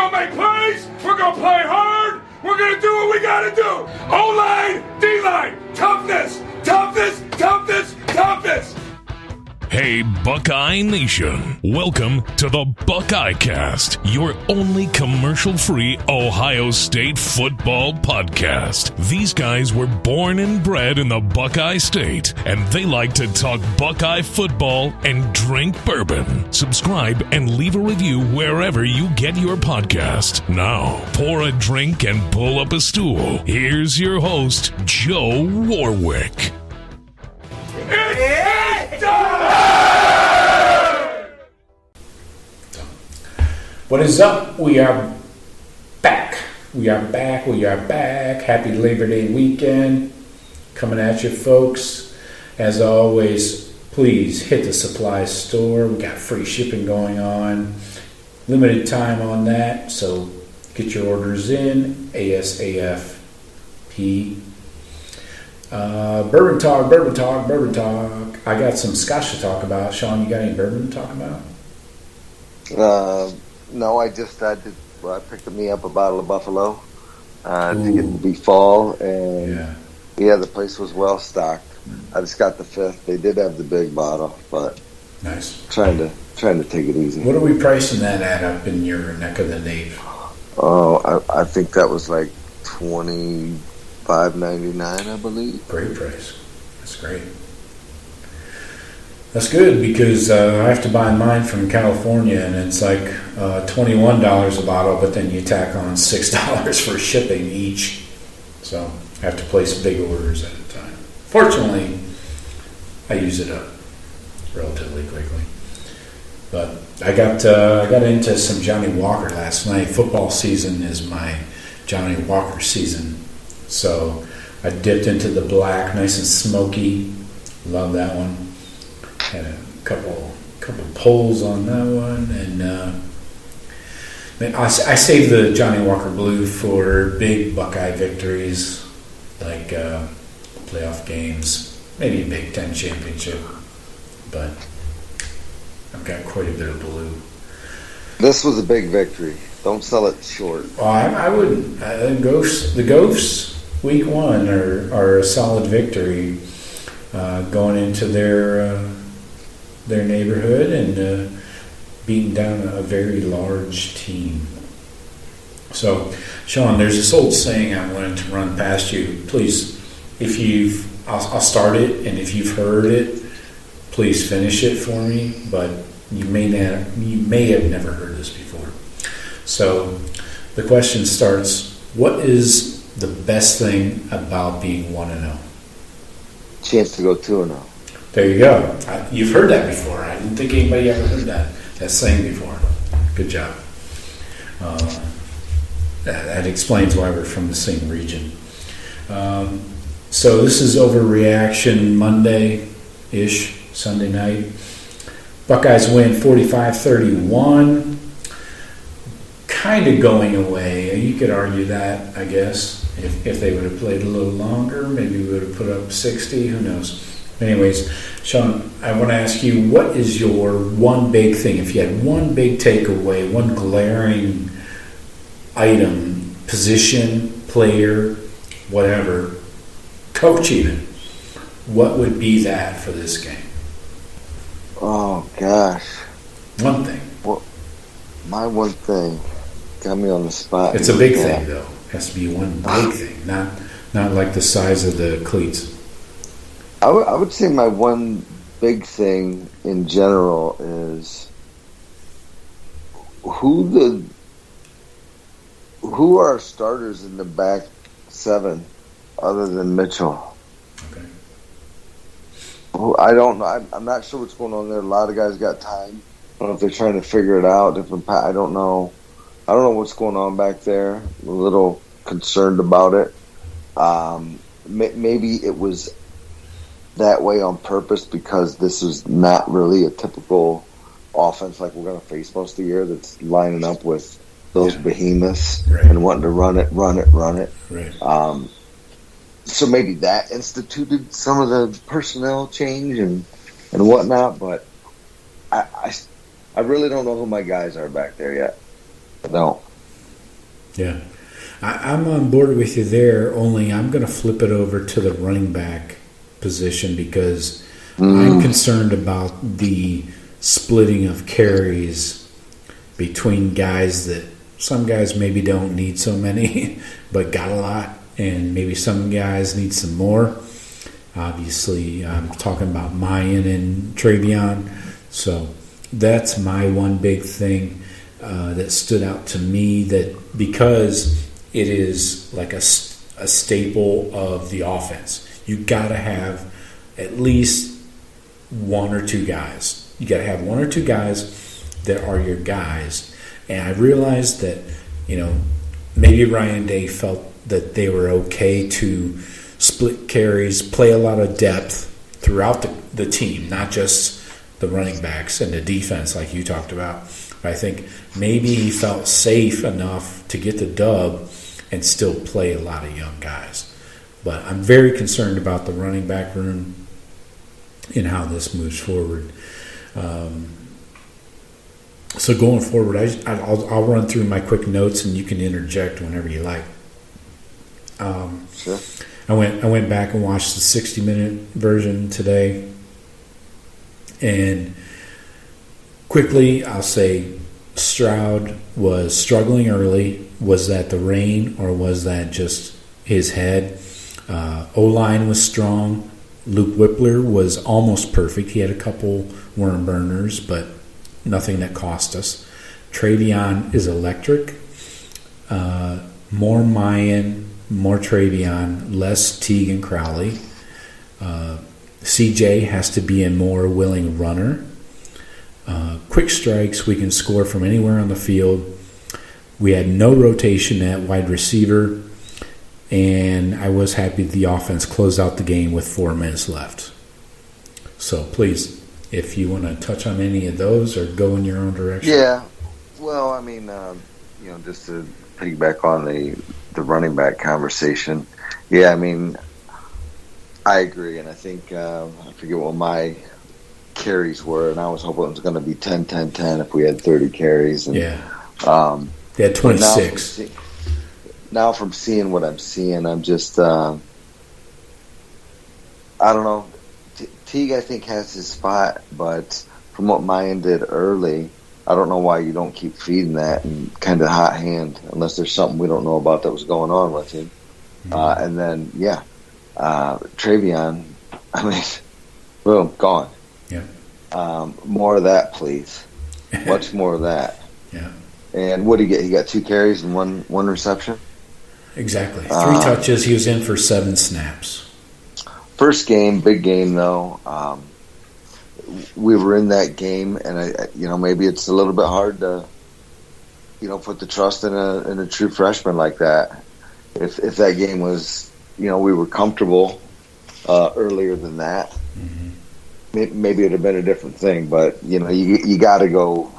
going to make plays. We're going to play hard. We're going to do what we got to do. O-line, D-line, toughness, toughness, toughness, toughness. Hey, Buckeye Nation. Welcome to the Buckeye Cast, your only commercial-free Ohio State football podcast. These guys were born and bred in the Buckeye State, and they like to talk Buckeye football and drink bourbon. Subscribe and leave a review wherever you get your podcast. Now, pour a drink and pull up a stool. Here's your host, Joe Warwick. What is up? We are back. We are back. Happy Labor Day weekend. Coming at you, folks. As always, please hit the supply store. We got free shipping going on. Limited time on that, so get your orders in ASAP. Bourbon talk. I got some scotch to talk about. Shawn, you got any bourbon to talk about? No, I just I picked me up a bottle of Buffalo to get to be fall, and yeah, the place was well stocked. I just got the 5th. They did have the big bottle, but nice. Trying to take it easy. What are we pricing that at up in your neck of the Dave? Oh, I think that was like $25.99, I believe. Great price. That's great. That's good because I have to buy mine from California, and it's like $21 a bottle, but then you tack on $6 for shipping each. So I have to place big orders at a time. Fortunately, I use it up relatively quickly. But I got into some Johnny Walker last night. Football season is my Johnny Walker season. So I dipped into the black, nice and smoky. Love that one. Had a couple pulls on that one, and I saved the Johnny Walker Blue for big Buckeye victories, like playoff games, maybe a Big Ten championship. But I've got quite a bit of blue. This was a big victory. Don't sell it short. Well, I wouldn't. The Ghosts week 1 are a solid victory going into their neighborhood and beating down a very large team. So, Shawn, there's this old saying I wanted to run past you. Please, I'll start it, and if you've heard it, please finish it for me. But you may have never heard this before. So, the question starts: what is the best thing about being 1-0? Chance to go 2-0. There you go. You've heard that before. I didn't think anybody ever heard that saying before. Good job. That explains why we're from the same region. So this is Overreaction Monday-ish, Sunday night. Buckeyes win 45-31. Kind of going away. You could argue that, I guess. If they would have played a little longer, maybe we would have put up 60. Who knows? Anyways, Shawn, I want to ask you, what is your one big thing? If you had one big takeaway, one glaring item, position, player, whatever, coach even, what would be that for this game? Oh, gosh. One thing. Well, my one thing got me on the spot. It's a big thing, though. It has to be one big thing, not like the size of the cleats. I would say my one big thing in general is who are our starters in the back 7 other than Mitchell. Okay. I don't know. I'm not sure what's going on there. A lot of guys got time. I don't know if they're trying to figure it out. I don't know. I don't know what's going on back there. I'm a little concerned about it. Maybe it was that way on purpose because this is not really a typical offense like we're going to face most of the year that's lining up with those behemoths and wanting to run it. Right. So maybe that instituted some of the personnel change and whatnot, but I really don't know who my guys are back there yet. I don't. Yeah. I'm on board with you there, only I'm going to flip it over to the running back position because I'm concerned about the splitting of carries between guys that some guys maybe don't need so many but got a lot, and maybe some guys need some more. Obviously, I'm talking about Mayan and Treveyon. So that's my one big thing that stood out to me, that because it is like a staple of the offense, you got to have at least one or two guys. You got to have one or two guys that are your guys. And I realized that, maybe Ryan Day felt that they were okay to split carries, play a lot of depth throughout the team, not just the running backs and the defense like you talked about. But I think maybe he felt safe enough to get the dub and still play a lot of young guys. But I'm very concerned about the running back room and how this moves forward. So going forward, I'll run through my quick notes and you can interject whenever you like. Sure. I went back and watched the 60-minute version today, and quickly I'll say Stroud was struggling early. Was that the rain or was that just his head? O-line was strong. Luke Whippler was almost perfect. He had a couple worm burners, but nothing that cost us. Treveyon is electric. More Mayan, more Treveyon, less Teague and Crowley. CJ has to be a more willing runner. Quick strikes, we can score from anywhere on the field. We had no rotation at wide receiver, and I was happy the offense closed out the game with 4 minutes left. So please, if you want to touch on any of those or go in your own direction. Yeah. Well, I mean, just to piggyback on the running back conversation. Yeah, I mean, I agree, and I think I forget what my carries were, and I was hoping it was going to be 10-10-10 if we had 30 carries. And, they had 26. Now from seeing what I'm seeing, I'm just I don't know. Teague, I think, has his spot, but from what Mayan did early, I don't know why you don't keep feeding that and kind of hot hand, unless there's something we don't know about that was going on with him. And then, Treveyon, I mean, boom, gone. Yeah. More of that, please. Much more of that. Yeah. And what did he get? He got 2 carries and one reception? Exactly. 3 touches. He was in for 7 snaps. First game, big game though. We were in that game, and maybe it's a little bit hard to, put the trust in a true freshman like that. If that game was, we were comfortable earlier than that, maybe it'd have been a different thing. But you got to go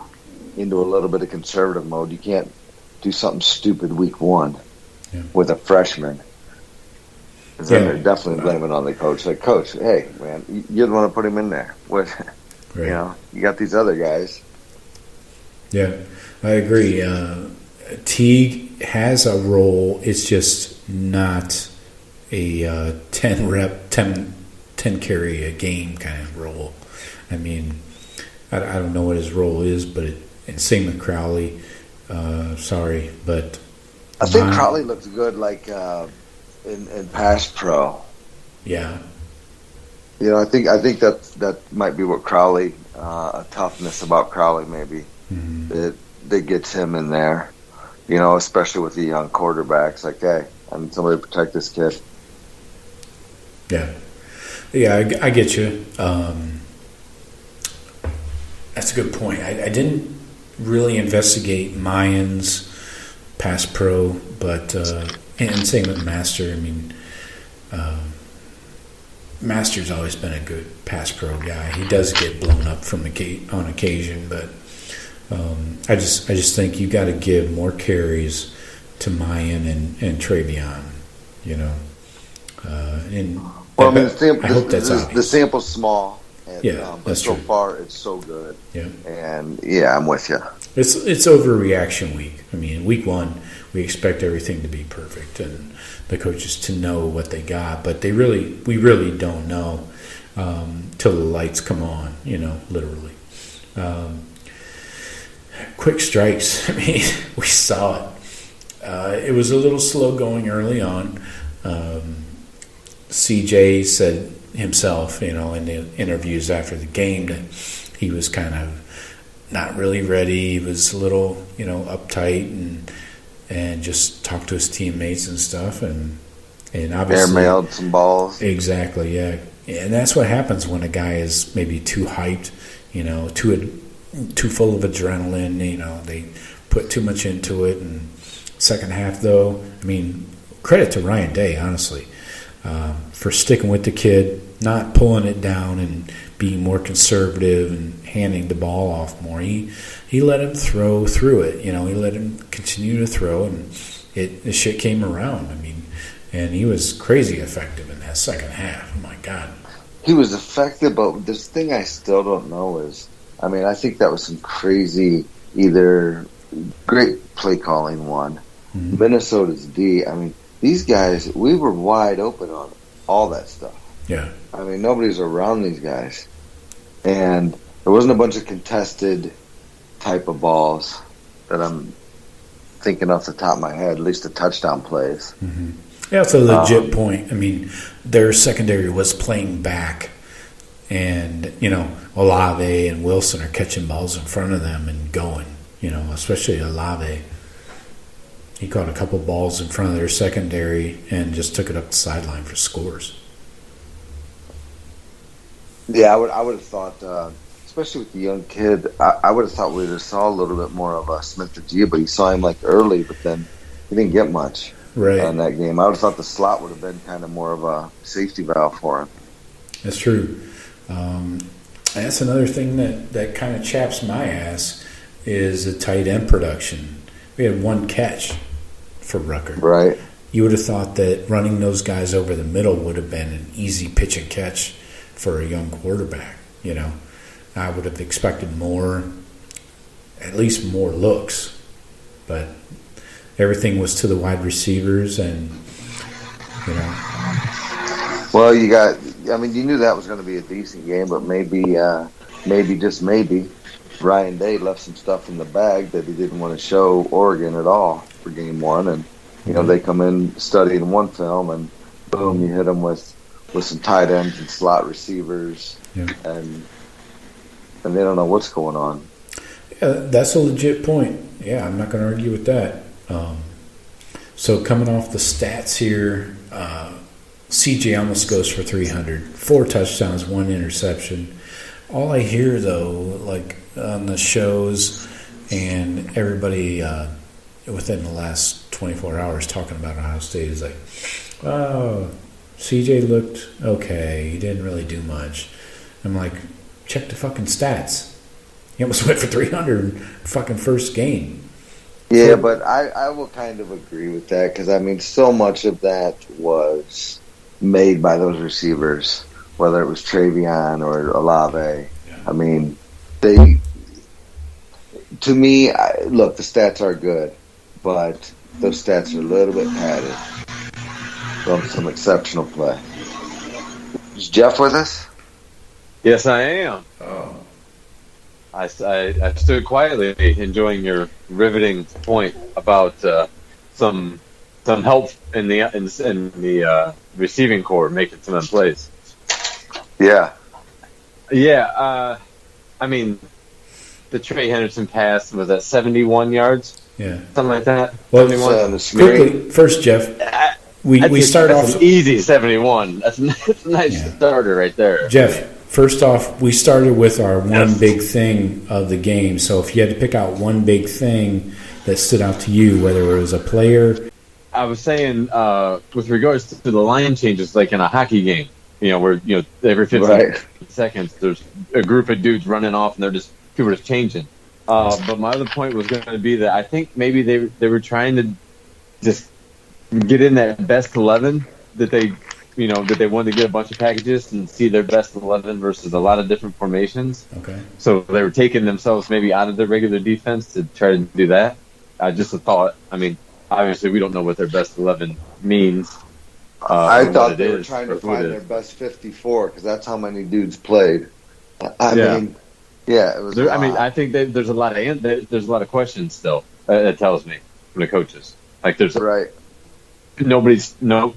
into a little bit of conservative mode. You can't do something stupid week 1 with a freshman. Then they're definitely blaming on the coach. Like, coach, hey, man, you're the one to put him in there. What, right. You got these other guys. Yeah, I agree. Teague has a role. It's just not a 10 carry a game kind of role. I mean, I don't know what his role is, but and same with Crowley. Sorry, but I think Crowley looks good, like in pass pro. Yeah. I think that might be what Crowley, a toughness about Crowley maybe that gets him in there. Especially with the young quarterbacks. Like, hey, I need somebody to protect this kid. Yeah. Yeah, I get you. That's a good point. I didn't really investigate Mayan's pass pro, but and same with Master. I mean, Master's always been a good pass pro guy. He does get blown up from on occasion, but I just think you got to give more carries to Mayan and Treveyon. Well, I mean, I hope that's obvious. The sample's small, and, but that's so true. far it's so good. Yeah, and I'm with you. It's overreaction week. I mean, week 1 we expect everything to be perfect and the coaches to know what they got. But we really don't know till the lights come on, literally. Quick strikes. I mean, we saw it. It was a little slow going early on. CJ said himself, in the interviews after the game, that he was kind of not really ready. He was a little, uptight and just talked to his teammates and stuff, and obviously airmailed some balls. Exactly, yeah. And that's what happens when a guy is maybe too hyped, too full of adrenaline. They put too much into it. And second half, though, I mean, credit to Ryan Day, honestly, for sticking with the kid, not pulling it down and being more conservative and handing the ball off more. He let him throw through it. He let him continue to throw, and the shit came around. I mean, and he was crazy effective in that second half. Oh, my God. He was effective, but this thing I still don't know is, I mean, I think that was some crazy, either great play calling one. Mm-hmm. Minnesota's D. I mean, these guys, we were wide open on all that stuff. Yeah. I mean, nobody's around these guys. And there wasn't a bunch of contested type of balls that I'm thinking off the top of my head, at least the touchdown plays. Mm-hmm. Yeah, it's a legit point. I mean, their secondary was playing back, and, Olave and Wilson are catching balls in front of them and going, especially Olave. He caught a couple balls in front of their secondary and just took it up the sideline for scores. Yeah, I would have thought, especially with the young kid, I would have thought we would have saw a little bit more of Smith Ajia, but you saw him early, but then he didn't get much in that game. I would have thought the slot would have been kind of more of a safety valve for him. That's true. And that's another thing that kind of chaps my ass is the tight end production. We had one catch for Rucker. Right. You would have thought that running those guys over the middle would have been an easy pitch and catch for a young quarterback. I would have expected more, at least more looks, but everything was to the wide receivers, and Well, you knew that was going to be a decent game, but maybe just maybe, Ryan Day left some stuff in the bag that he didn't want to show Oregon at all for game one, and they come in studying one film, and boom, you hit them with some tight ends and slot receivers, and they don't know what's going on. Yeah, that's a legit point. Yeah, I'm not going to argue with that. So coming off the stats here, CJ almost goes for 300, 4 touchdowns, 1 interception. All I hear, though, on the shows and everybody within the last 24 hours talking about Ohio State is oh, CJ looked okay. He didn't really do much. I'm like, check the fucking stats. He almost went for 300 fucking first game. Yeah, but I will kind of agree with that because, so much of that was made by those receivers, whether it was Treveyon or Olave. Yeah. To me, look, the stats are good, but those stats are a little bit padded from some exceptional play. Is Jeff with us? Yes, I am. Oh. I stood quietly enjoying your riveting point about some help in the receiving core making some of the plays. Yeah. Yeah. The Trey Henderson pass was at 71 yards. Yeah. Something like that. Well, quickly, first, Jeff, we start off an easy 71. That's a nice starter right there. Jeff, first off, we started with our one big thing of the game. So if you had to pick out one big thing that stood out to you, whether it was a player. I was saying with regards to the line changes, like in a hockey game, where every 15 seconds there's a group of dudes running off and people are just changing. But my other point was going to be that I think maybe they were trying to just get in that best 11 that they wanted to get a bunch of packages and see their best 11 versus a lot of different formations. Okay. So they were taking themselves maybe out of their regular defense to try to do that. Just a thought. obviously we don't know what their best 11 means. I thought they were trying to find their best 54 because that's how many dudes played. I mean, it was. I think there's a lot of questions still. It tells me from the coaches. Like there's there's no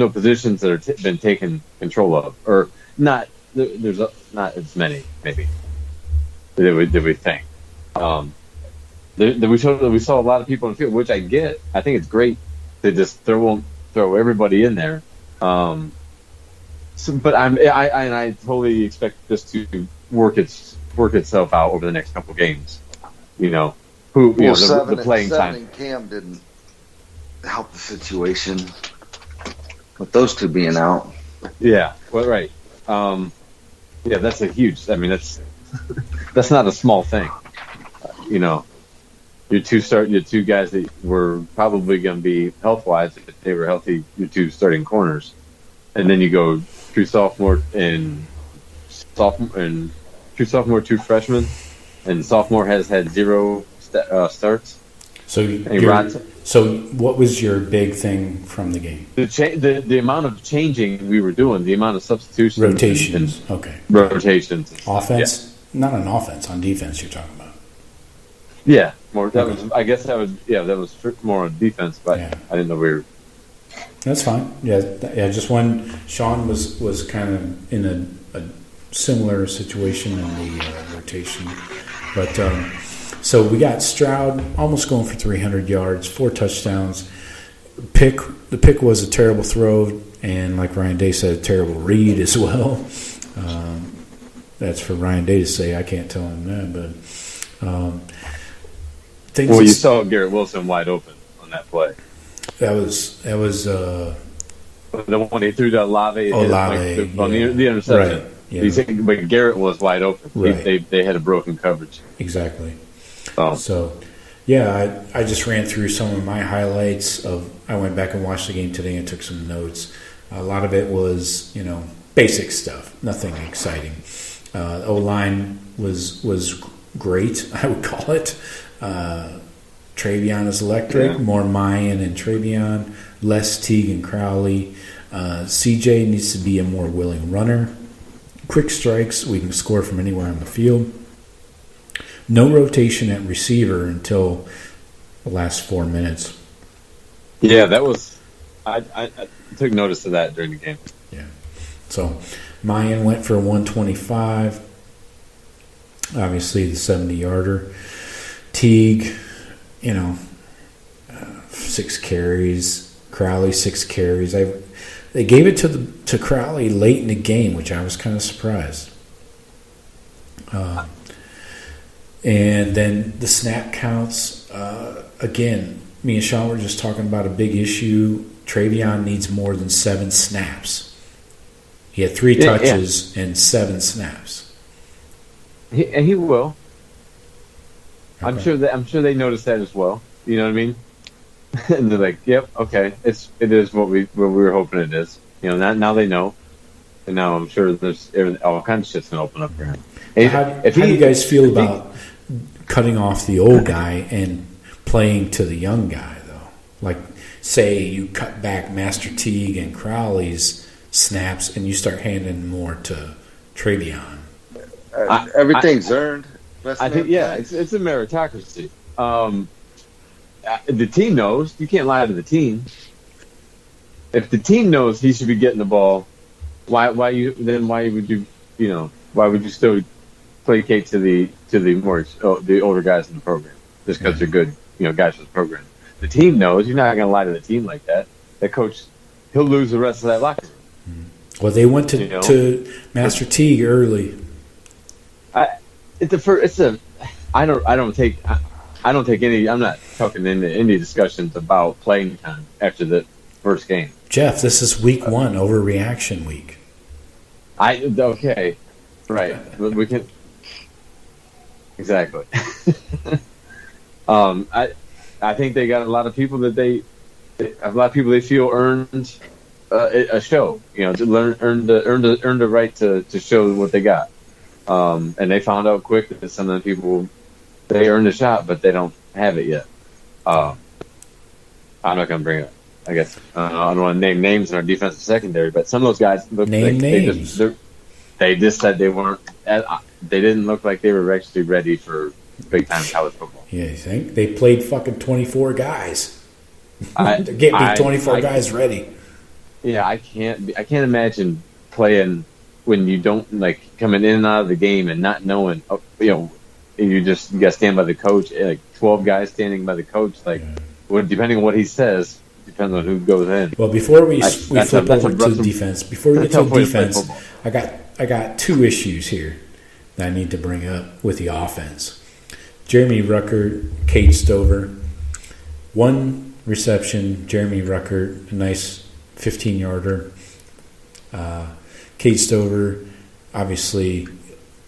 positions that are been taken control of, or not. There's not as many maybe that we think. We saw a lot of people in the field, which I get. I think it's great to just throw everybody in there. But I totally expect this to work itself out over the next couple games. The playing time. And Cam didn't help the situation with those two being out. Yeah, well, right. That's a huge. I mean, that's not a small thing. Your two guys that were probably going to be health-wise, if they were healthy, your two starting corners, and then you go true sophomore, two freshmen, and sophomore has had 0 starts. So what was your big thing from the game? The amount of changing we were doing, the amount of substitutions, rotations. Rotations. Offense, not on offense, on defense. You're talking about. Yeah, more. That was. I guess that was more on defense, but I didn't know we were. That's fine. Yeah. Just when Shawn was kind of in a similar situation in the rotation, but. So we got Stroud almost going for 300 yards, 4 touchdowns. The pick was a terrible throw, and like Ryan Day said, a terrible read as well. That's for Ryan Day to say. I can't tell him that, but you saw Garrett Wilson wide open on that play. That was the one he threw to Olave. The interception. Right. Yeah. But Garrett was wide open. Right. They had a broken coverage. Exactly. So, I just ran through some of my highlights. I went back and watched the game today and took some notes. A lot of it was, basic stuff, nothing exciting. O-line was great, I would call it. Treveyon is electric, more Mayan and Treveyon, less Teague and Crowley. CJ needs to be a more willing runner. Quick strikes, we can score from anywhere on the field. No rotation at receiver until the last 4 minutes. Yeah, that was. I took notice of that during the game. Yeah. So, Mayan went for 125. Obviously, the 70-yarder. Teague, 6 carries. Crowley, 6 carries. They gave it to Crowley late in the game, which I was kind of surprised. And then the snap counts, again, me and Shawn were just talking about a big issue. Treveyon needs more than 7 snaps. He had 3 touches and 7 snaps. He will. Okay. I'm sure they noticed that as well. You know what I mean? And they're like, "Yep, okay, it is what we were hoping it is." Now they know, and now I'm sure there's all kinds of shit's gonna open up for him. How do you guys feel about cutting off the old guy and playing to the young guy, though? Like, say you cut back Master Teague and Crowley's snaps and you start handing more to Treveyon. Everything's earned. I think, it's a meritocracy. The team knows. You can't lie to the team. If the team knows he should be getting the ball, why would you still placate to the older guys in the program just because they're good, guys for the program? The team knows. You're not going to lie to the team like that. That coach, he'll lose the rest of that locker room. Well, they went to Master Teague early. I don't take any. I'm not talking into any discussions about playing time after the first game. Jeff, this is week 1, overreaction week. Okay, right. But we can exactly. I think they got a lot of people they feel earned a show. To earn the right to show what they got. And they found out quick that some of the people, they earned a shot, but they don't have it yet. I'm not going to bring it up. I guess I don't want to name names in our defensive secondary, but some of those guys look like they just said they weren't. They didn't look like they were actually ready for big time college football. Yeah, you think they played fucking 24 guys? They're getting 24 guys ready. Yeah, I can't imagine playing when you don't like coming in and out of the game and not knowing. You got to stand by the coach. Like 12 guys standing by the coach. Like, depending on what he says. Depends on who goes in. Well, before we flip over to the defense, I got two issues here that I need to bring up with the offense. Jeremy Ruckert, Cade Stover, one reception. Jeremy Ruckert, a nice 15-yarder. Cade Stover obviously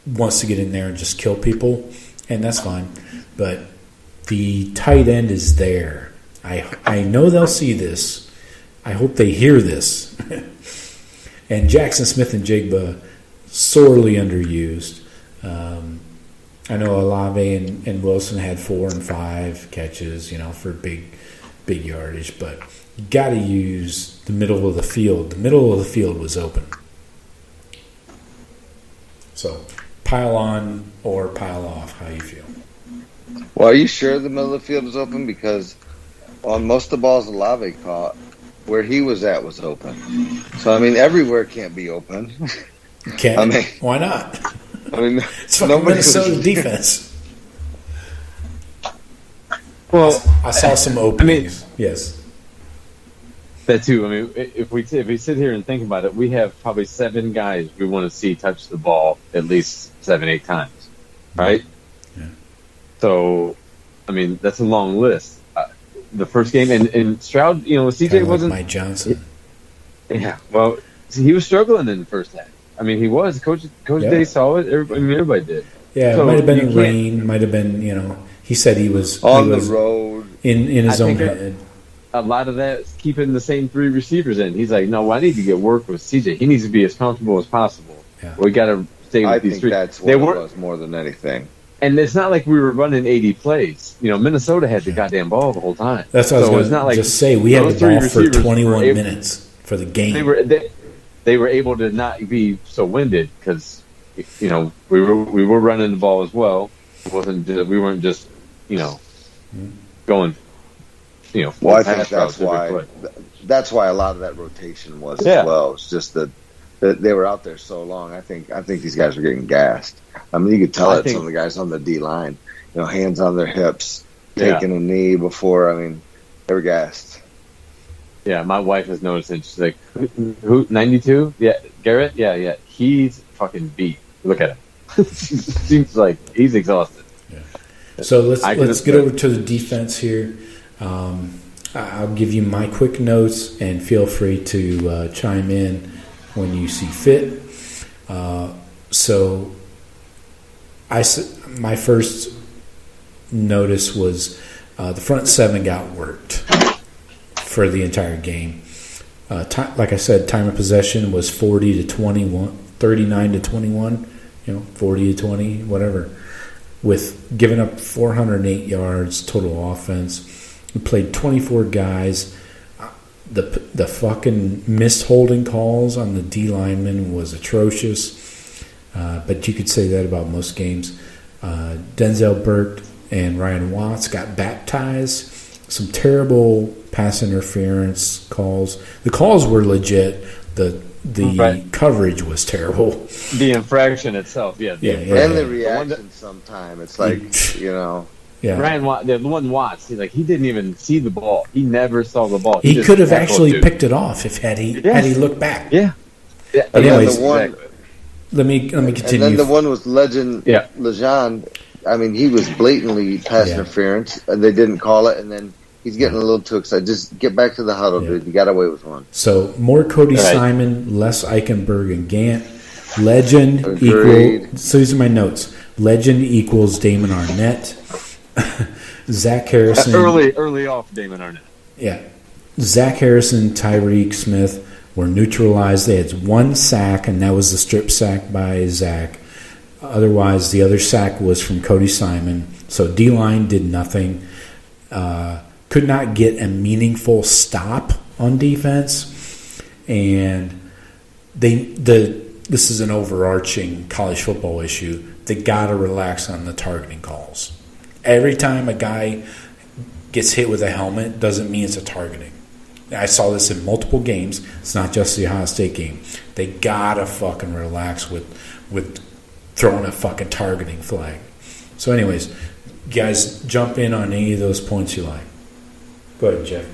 wants to get in there and just kill people, and that's fine. But the tight end is there. I know they'll see this. I hope they hear this. And Jackson Smith and Jigba, sorely underused. I know Olave and Wilson had 4 and 5 catches, for big yardage, but you got to use the middle of the field. The middle of the field was open. So, pile on or pile off. How you feel? Well, are you sure the middle of the field was open? Because on most of the balls Olave caught, where he was at was open. So, everywhere can't be open. Can't. Why not? It's fucking Minnesota defense. Well, I saw some openings. Yes. That too. If we sit here and think about it, we have probably 7 guys we want to see touch the ball at least 7-8 times, right? Yeah. So, that's a long list. The first game, and Stroud, CJ wasn't Mike Johnson. Yeah, well, he was struggling in the first half. He was. Coach Day saw it. Everybody did. Yeah, so it might have been rain. Might have been. He said he was on the road in his own head. A lot of that is keeping the same 3 receivers in. He's like, no, I need to get work with CJ. He needs to be as comfortable as possible. Yeah. We got to stay with these 3. That's what it was more than anything. And it's not like we were running 80 plays. Minnesota had the goddamn ball the whole time. That's what I was going to just say. We had the ball for 21 minutes for the game. They were able to not be so winded because, we were running the ball as well. We weren't just, going, Well, I think that's why a lot of that rotation was as well. It's just that they were out there so long. I think these guys were getting gassed. You could tell some of the guys on the D line, hands on their hips, taking a knee before. They were gassed. Yeah, my wife has noticed it. She's like, "Who? 92? Yeah, Garrett. Yeah. He's fucking beat. Look at him. Seems like he's exhausted." Yeah. So let's get over to the defense here. I'll give you my quick notes, and feel free to chime in when you see fit. So my first notice was the front 7 got worked for the entire game. Like I said, time of possession was 40 to 21, 39 to 21, 40 to 20, whatever, with giving up 408 yards total offense. We played 24 guys. The fucking missed holding calls on the D linemen was atrocious, but you could say that about most games. Denzel Burke and Ryan Watts got baptized. Some terrible pass interference calls. The calls were legit. The coverage was terrible. The infraction itself, and the reaction. Sometimes it's like Yeah. Ryan Watts, the one Watts, he didn't even see the ball. He never saw the ball. He could have actually picked it off had he looked back. Yeah. But anyways, let me continue. And then the one was Lejean. He was blatantly pass interference, and they didn't call it. And then he's getting a little too excited. Just get back to the huddle, dude. You got away with one. So more Cody Simon, less Eichenberg and Gant. Legend equal. So these are my notes. Legend equals Damon Arnett. Zach Harrison. Early off Damon Arnett. Yeah. Zach Harrison, Tyreke Smith were neutralized. They had 1 sack, and that was the strip sack by Zach. Otherwise, the other sack was from Cody Simon. So D-line did nothing. could not get a meaningful stop on defense, and this is an overarching college football issue. They got to relax on the targeting calls. Every time a guy gets hit with a helmet doesn't mean it's a targeting. I saw this in multiple games. It's not just the Ohio State game. They got to fucking relax with throwing a fucking targeting flag. So anyways, guys, jump in on any of those points you like. Go ahead, Jeff.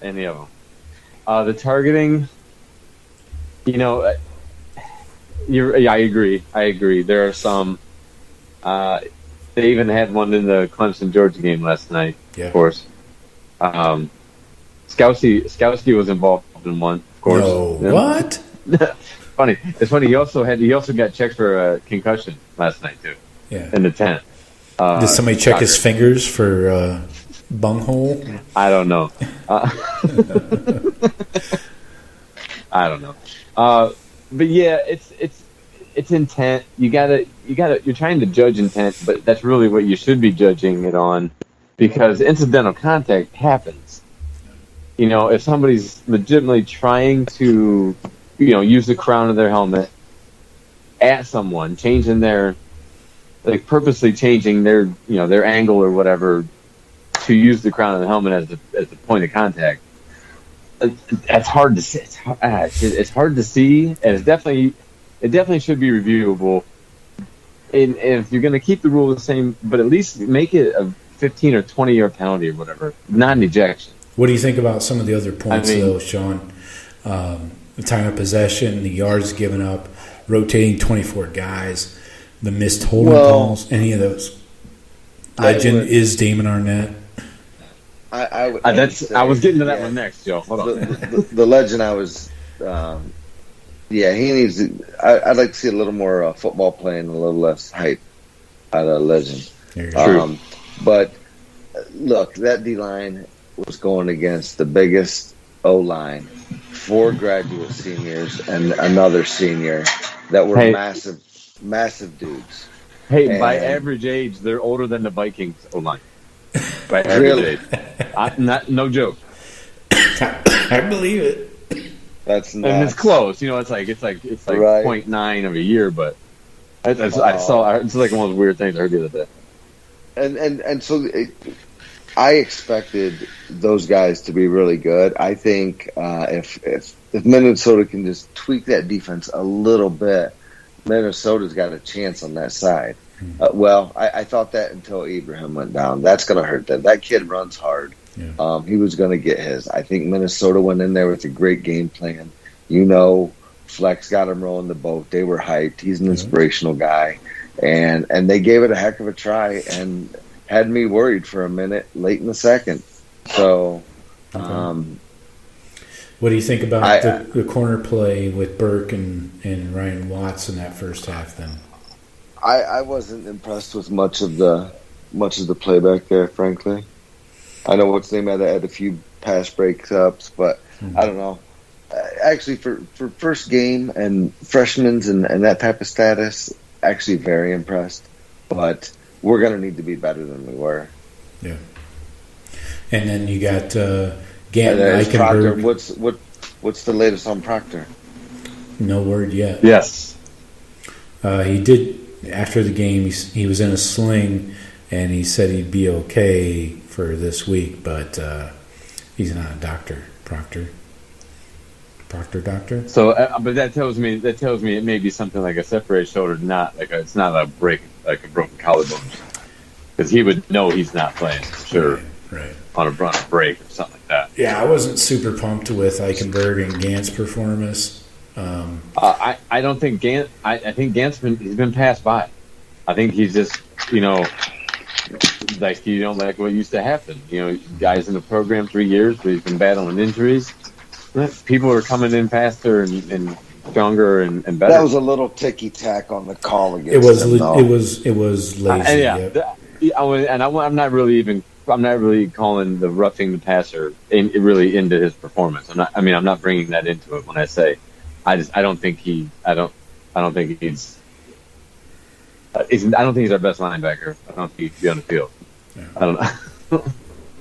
Any of them. The targeting, I agree. There are some. They even had one in the Clemson-Georgia game last night, Of course. Skowski was involved in one, of course. No, what? Funny. It's funny. He also got checked for a concussion last night too. Yeah. In the tent. Did somebody check his fingers for bunghole? I don't know. I don't know. But yeah, it's intent. You're trying to judge intent, but that's really what you should be judging it on, because incidental contact happens. If somebody's legitimately trying to, use the crown of their helmet at someone, purposely changing their angle or whatever to use the crown of the helmet as the point of contact. It's hard to see. It's hard to see, and it definitely should be reviewable. And if you're going to keep the rule the same, but at least make it a 15 or 20-yard penalty or whatever, not an ejection. What do you think about some of the other points, though, Shawn? The time of possession, the yards given up, rotating 24 guys, the missed holding calls, any of those? Legend is Damon Arnett. I was getting to that one next, Joe. Hold on. The legend I was, he needs. I'd like to see a little more football playing, a little less hype out of legend. True. But look, that D line was going against the biggest O line, 4 graduate seniors and another senior that were massive dudes. Hey, by average age, they're older than the Vikings O line. By average age, no joke. I believe it. That's nuts. And it's close. It's like right. 0.9 of a year, but I saw. It's like one of those weird things I heard the other day. And so I expected those guys to be really good. I think if Minnesota can just tweak that defense a little bit, Minnesota's got a chance on that side. I thought that until Abraham went down. That's going to hurt them. That kid runs hard. Yeah. He was going to get his. I think Minnesota went in there with a great game plan. Flex got him rolling the boat. They were hyped. He's an inspirational guy. And they gave it a heck of a try and had me worried for a minute late in the second. So, what do you think about the corner play with Burke and Ryan Watts in that first half then? I wasn't impressed with much of the playback there, frankly. I know what's name had a few pass breakups, but I don't know. Actually, for first game and freshmen and that type of status, actually very impressed. But we're going to need to be better than we were. Yeah. And then you got Gant Proctor. What's the latest on Proctor? No word yet. Yes. He did, after the game, he was in a sling, and he said he'd be okay for this week, but he's not a doctor. Proctor doctor. So, but that tells me it may be something like a separated shoulder, it's not a break, like a broken collarbone, because he would know he's not playing for sure. Right. On a break or something like that. Yeah, I wasn't super pumped with Eichenberg and Gant's performance. I don't think Gant. I think Gant's been passed by. I think he's just like what used to happen. Guys in the program 3 years, but he's been battling injuries. People are coming in faster and stronger and better. That was a little ticky tack on the call against it was him, it was lazy. I'm not really calling the roughing the passer really into his performance. I'm not bringing that into it when I say I don't think he's I don't think he's our best linebacker. I don't think he should be on the field. Yeah. I don't know.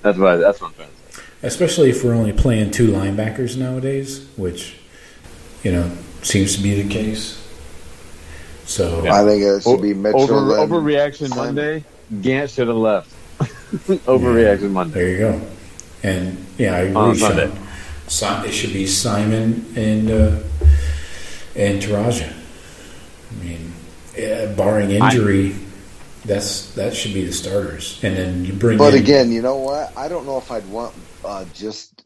That's what I'm trying to say. Especially if we're only playing 2 linebackers nowadays, which, seems to be the case. So I think it should be Mitchell. Overreaction Monday. Gant should have left. Overreaction Monday. There you go. And I agree, Shawn. It should be Simon and Tyreke. I mean, barring injury, that should be the starters. And then you bring. But again, you know what? I don't know if I'd want just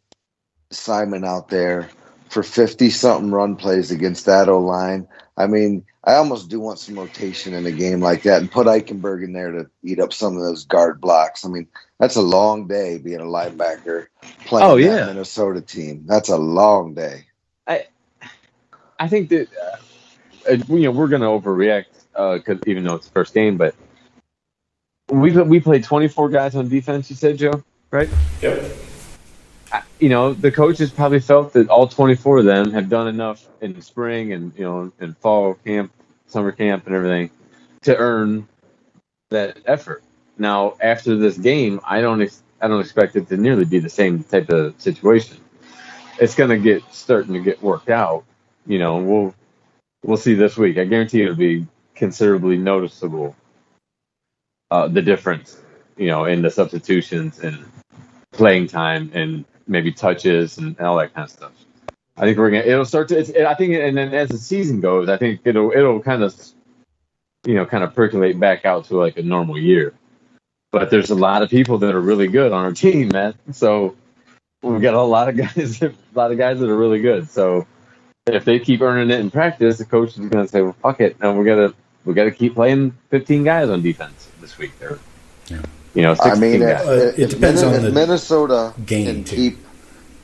Simon out there for 50-something run plays against that O-line. I mean, I almost do want some rotation in a game like that and put Eichenberg in there to eat up some of those guard blocks. I mean, that's a long day being a linebacker playing that Minnesota team. That's a long day. I think that we're going to overreact because even though it's the first game, but we played 24 guys on defense. You said, Joe, right? Yep. The coaches probably felt that all 24 of them have done enough in the spring and in fall camp, summer camp, and everything to earn that effort. Now, after this game, I don't expect it to nearly be the same type of situation. It's going to starting to get worked out. We'll see this week. I guarantee it'll be considerably noticeable. The difference, in the substitutions and playing time and maybe touches and all that kind of stuff. I think it'll start to. I think, and then as the season goes, I think it'll kind of, kind of percolate back out to like a normal year. But there's a lot of people that are really good on our team, man. So we've got a lot of guys that are really good. So if they keep earning it in practice, the coach is going to say, "Well, fuck it, no, we got to keep playing 15 guys on defense this week." Or, 16 guys. It depends on the Minnesota game can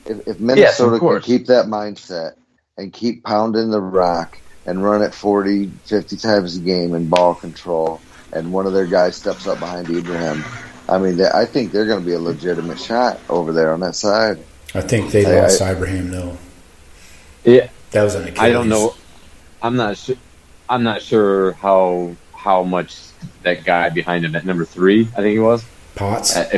if Minnesota can keep that mindset and keep pounding the rock and run it 40, 50 times a game in ball control, and one of their guys steps up behind Ibrahim, I mean, I think they're going to be a legitimate shot over there on that side. I think they lost Ibrahim, though. Yeah. That was an Achilles. I don't know. I'm not sure how much that guy behind him at number 3, I think he was. Potts? Potts.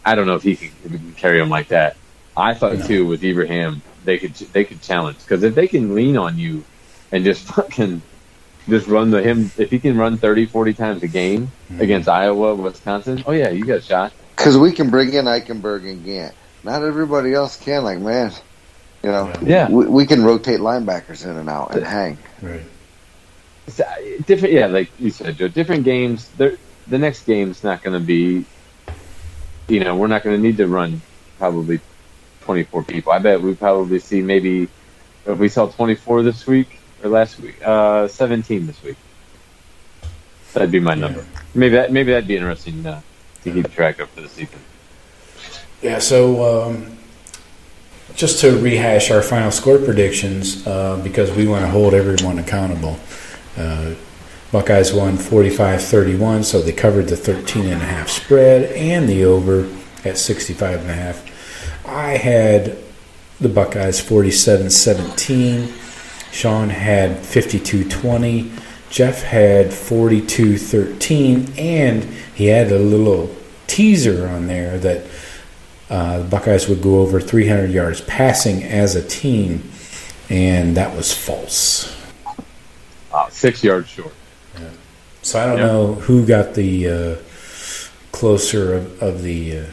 I don't know if he can carry him like that. I thought too with Ibrahim they could challenge, because if they can lean on you and just fucking just run him, if he can run 30, 40 times a game against Iowa, Wisconsin, oh yeah, you got a shot. Because we can bring in Eichenberg and Gant. Not everybody else can. Like, man, we can rotate linebackers in and out and hang. Right. Different, like you said, Joe. Different games. The next game's not going to be. We're not going to need to run probably 24 people. I bet we probably see maybe if we saw 24 this week or last week, 17 this week. That'd be my number. Maybe that'd be interesting to keep track of for the season. Yeah. So just to rehash our final score predictions, because we want to hold everyone accountable. Buckeyes won 45-31, so they covered the 13.5 spread and the over at 65.5. I had the Buckeyes 47-17. Shawn had 52-20. Jeff had 42-13, and he had a little teaser on there that the Buckeyes would go over 300 yards passing as a team, and that was false. 6 yards short. Yeah. So I don't know who got the closer of the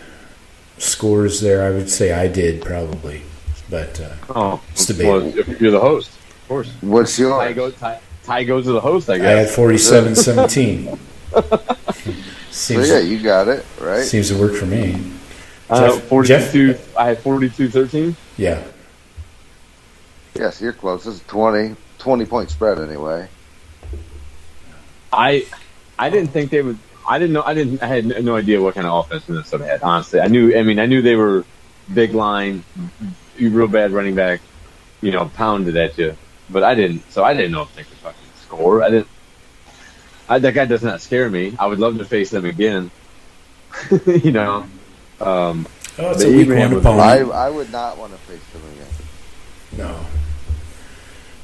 scores there. I would say I did probably, but it's debatable. Well, you're the host, of course. What's yours? Tie goes to the host, I guess. I had 47-17. So yeah, you got it right. Seems to work for me. 42. I had 42-13. Yeah. Yes, you're close. It's 20 point spread anyway. I didn't think they would. I didn't know. I had no idea what kind of offense Minnesota had. Honestly, I knew they were big line, real bad running back. Pounded at you, but I didn't. So I didn't know if they could fucking score. That guy does not scare me. I would love to face them again. It's a week one opponent. I would not want to face them again. No.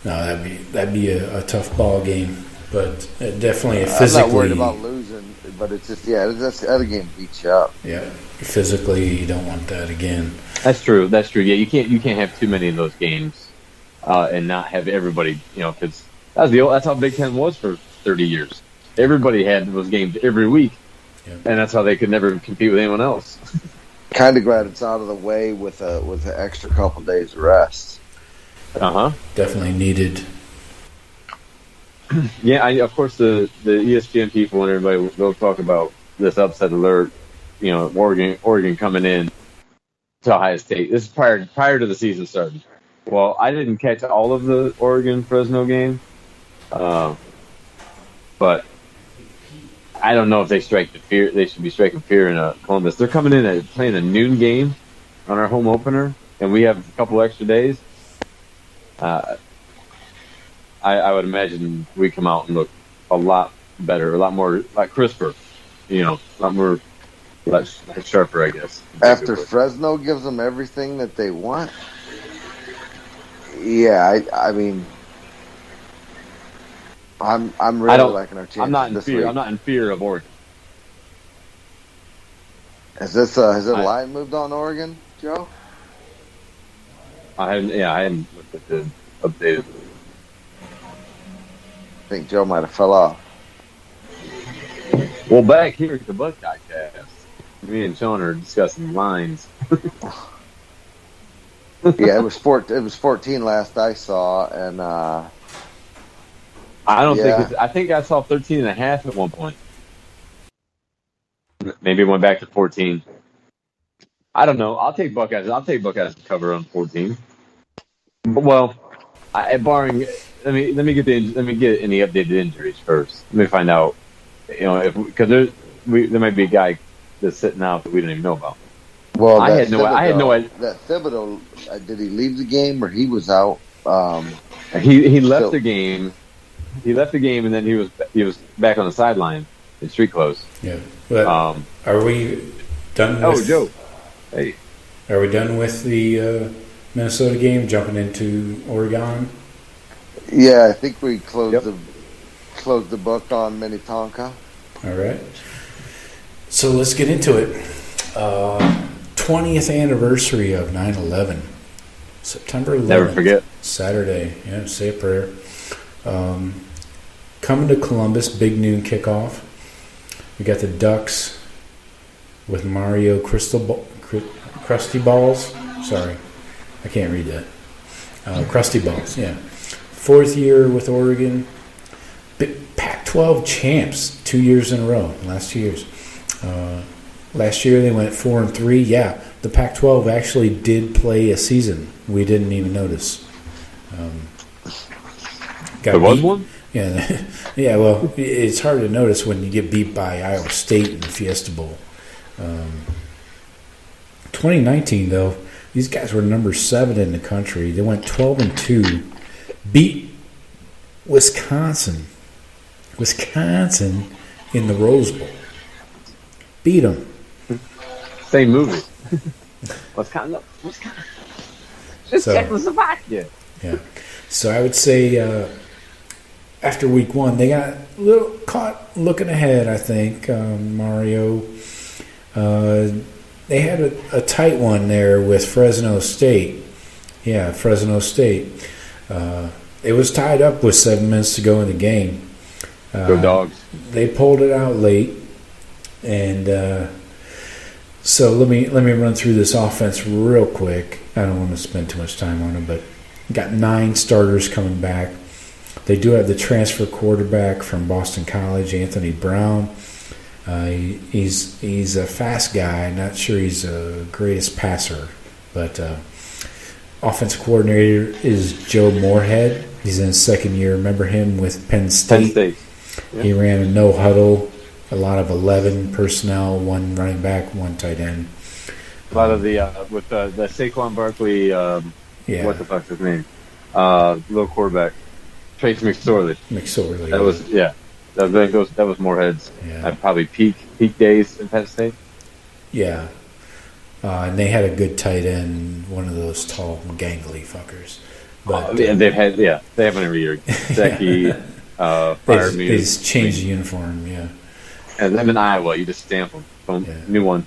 No, that'd be a tough ball game, but definitely a physically. I'm not worried about losing, but it's just that's the other game beats you up. Yeah, physically you don't want that again. That's true. Yeah, you can't have too many of those games, and not have everybody. Because that's how Big Ten was for 30 years. Everybody had those games every week, and that's how they could never compete with anyone else. Kind of glad it's out of the way with an extra couple days of rest. Definitely needed. Yeah, of course the ESPN people and everybody will talk about this upset alert. Oregon coming in to Ohio State. This is prior to the season starting. Well, I didn't catch all of the Oregon Fresno game, but I don't know if they strike the fear. They should be striking fear in Columbus. They're coming in and playing a noon game on our home opener, and we have a couple extra days. I would imagine we come out and look a lot better, a lot more crisper, a lot more sharper, I guess. After Fresno gives them everything that they want, yeah, I mean, I'm really liking our chances. I'm not in this fear. week. I'm not in fear of Oregon. Has the line moved on Oregon, Joe? I hadn't looked at the updated. I think Joe might have fell off. Well, back here at the Buckeye Cast, me and Shawn are discussing lines. Yeah, it was 14 last I saw, and I don't think I think I saw 13.5 at one point. Maybe it went back to 14. I don't know. I'll take Buckeyes to cover on 14. Well, barring let me get any updated injuries first. Let me find out. Because there might be a guy that's sitting out that we don't even know about. Well, I had no idea. That Thibodeau, did he leave the game or he was out? He left the game. He left the game, and then he was back on the sideline in street clothes. Yeah. But are we done? Oh, Joe. Hey. Are we done with the Minnesota game? Jumping into Oregon. Yeah, I think we closed the book on Minnetonka. All right. So let's get into it. 20th anniversary of 9/11. September 11th. Never forget. Saturday. Yeah, say a prayer. Coming to Columbus, big noon kickoff. We got the Ducks with Mario Krusty Balls. Sorry, I can't read that. Krusty Balls, yeah. 4th year with Oregon. Pac-12 champs 2 years in a row, last 2 years. Last year they went 4-3. Yeah, the Pac-12 actually did play a season. We didn't even notice. There was one? Yeah, yeah. Well, it's hard to notice when you get beat by Iowa State in the Fiesta Bowl. 2019, though, these guys were number 7 in the country. They went 12-2, beat Wisconsin in the Rose Bowl. Beat them. Same movie. Wisconsin. Just Czechoslovakia. Yeah. So I would say after week 1, they got a little caught looking ahead, I think. Mario. They had a tight one there with Fresno State. Yeah, Fresno State. It was tied up with 7 minutes to go in the game. Go Dogs. They pulled it out late. And so let me run through this offense real quick. I don't want to spend too much time on it, but got 9 starters coming back. They do have the transfer quarterback from Boston College, Anthony Brown. He's a fast guy. Not sure he's the greatest passer, but offensive coordinator is Joe Moorhead. He's in his 2nd year. Remember him with Penn State? Yeah. He ran a no huddle. A lot of 11 personnel, 1 running back, 1 tight end. A lot of the with the Saquon Barkley. Yeah. What the fuck's his name? Little quarterback, Trace McSorley. That was That was Moorhead's. Yeah. Probably peak days in Penn State. Yeah, and they had a good tight end, one of those tall, gangly fuckers. But they haven't every year. Zeki, fired me. They just changed the uniform, yeah. And then in Iowa, you just stamp them. Boom, new one.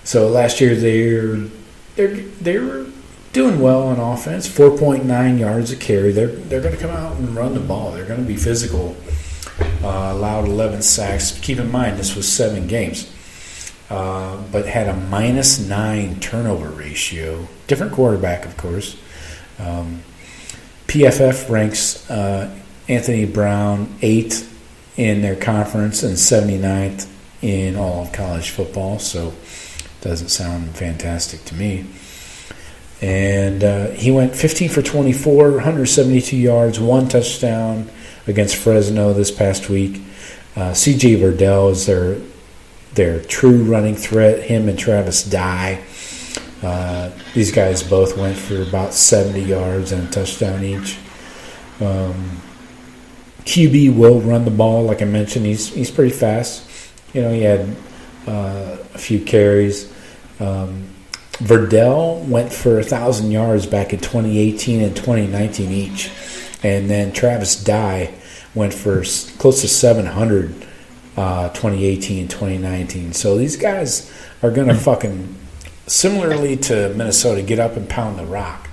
So last year they were doing well on offense, 4.9 yards a carry. They're going to come out and run the ball. They're going to be physical. Allowed 11 sacks. Keep in mind this was 7 games, but had a -9 turnover ratio. Different quarterback, of course. PFF ranks Anthony Brown 8th in their conference and 79th in all of college football. So doesn't sound fantastic to me. And he went 15 for 24, 172 yards, 1 touchdown against Fresno this past week. C.J. Verdell is their true running threat. Him and Travis Dye. These guys both went for about 70 yards and a touchdown each. QB will run the ball, like I mentioned. He's pretty fast. He had a few carries. Verdell went for 1,000 yards back in 2018 and 2019 each. And then Travis Dye went for close to 700 2018 and 2019. So these guys are going to fucking, similarly to Minnesota, get up and pound the rock.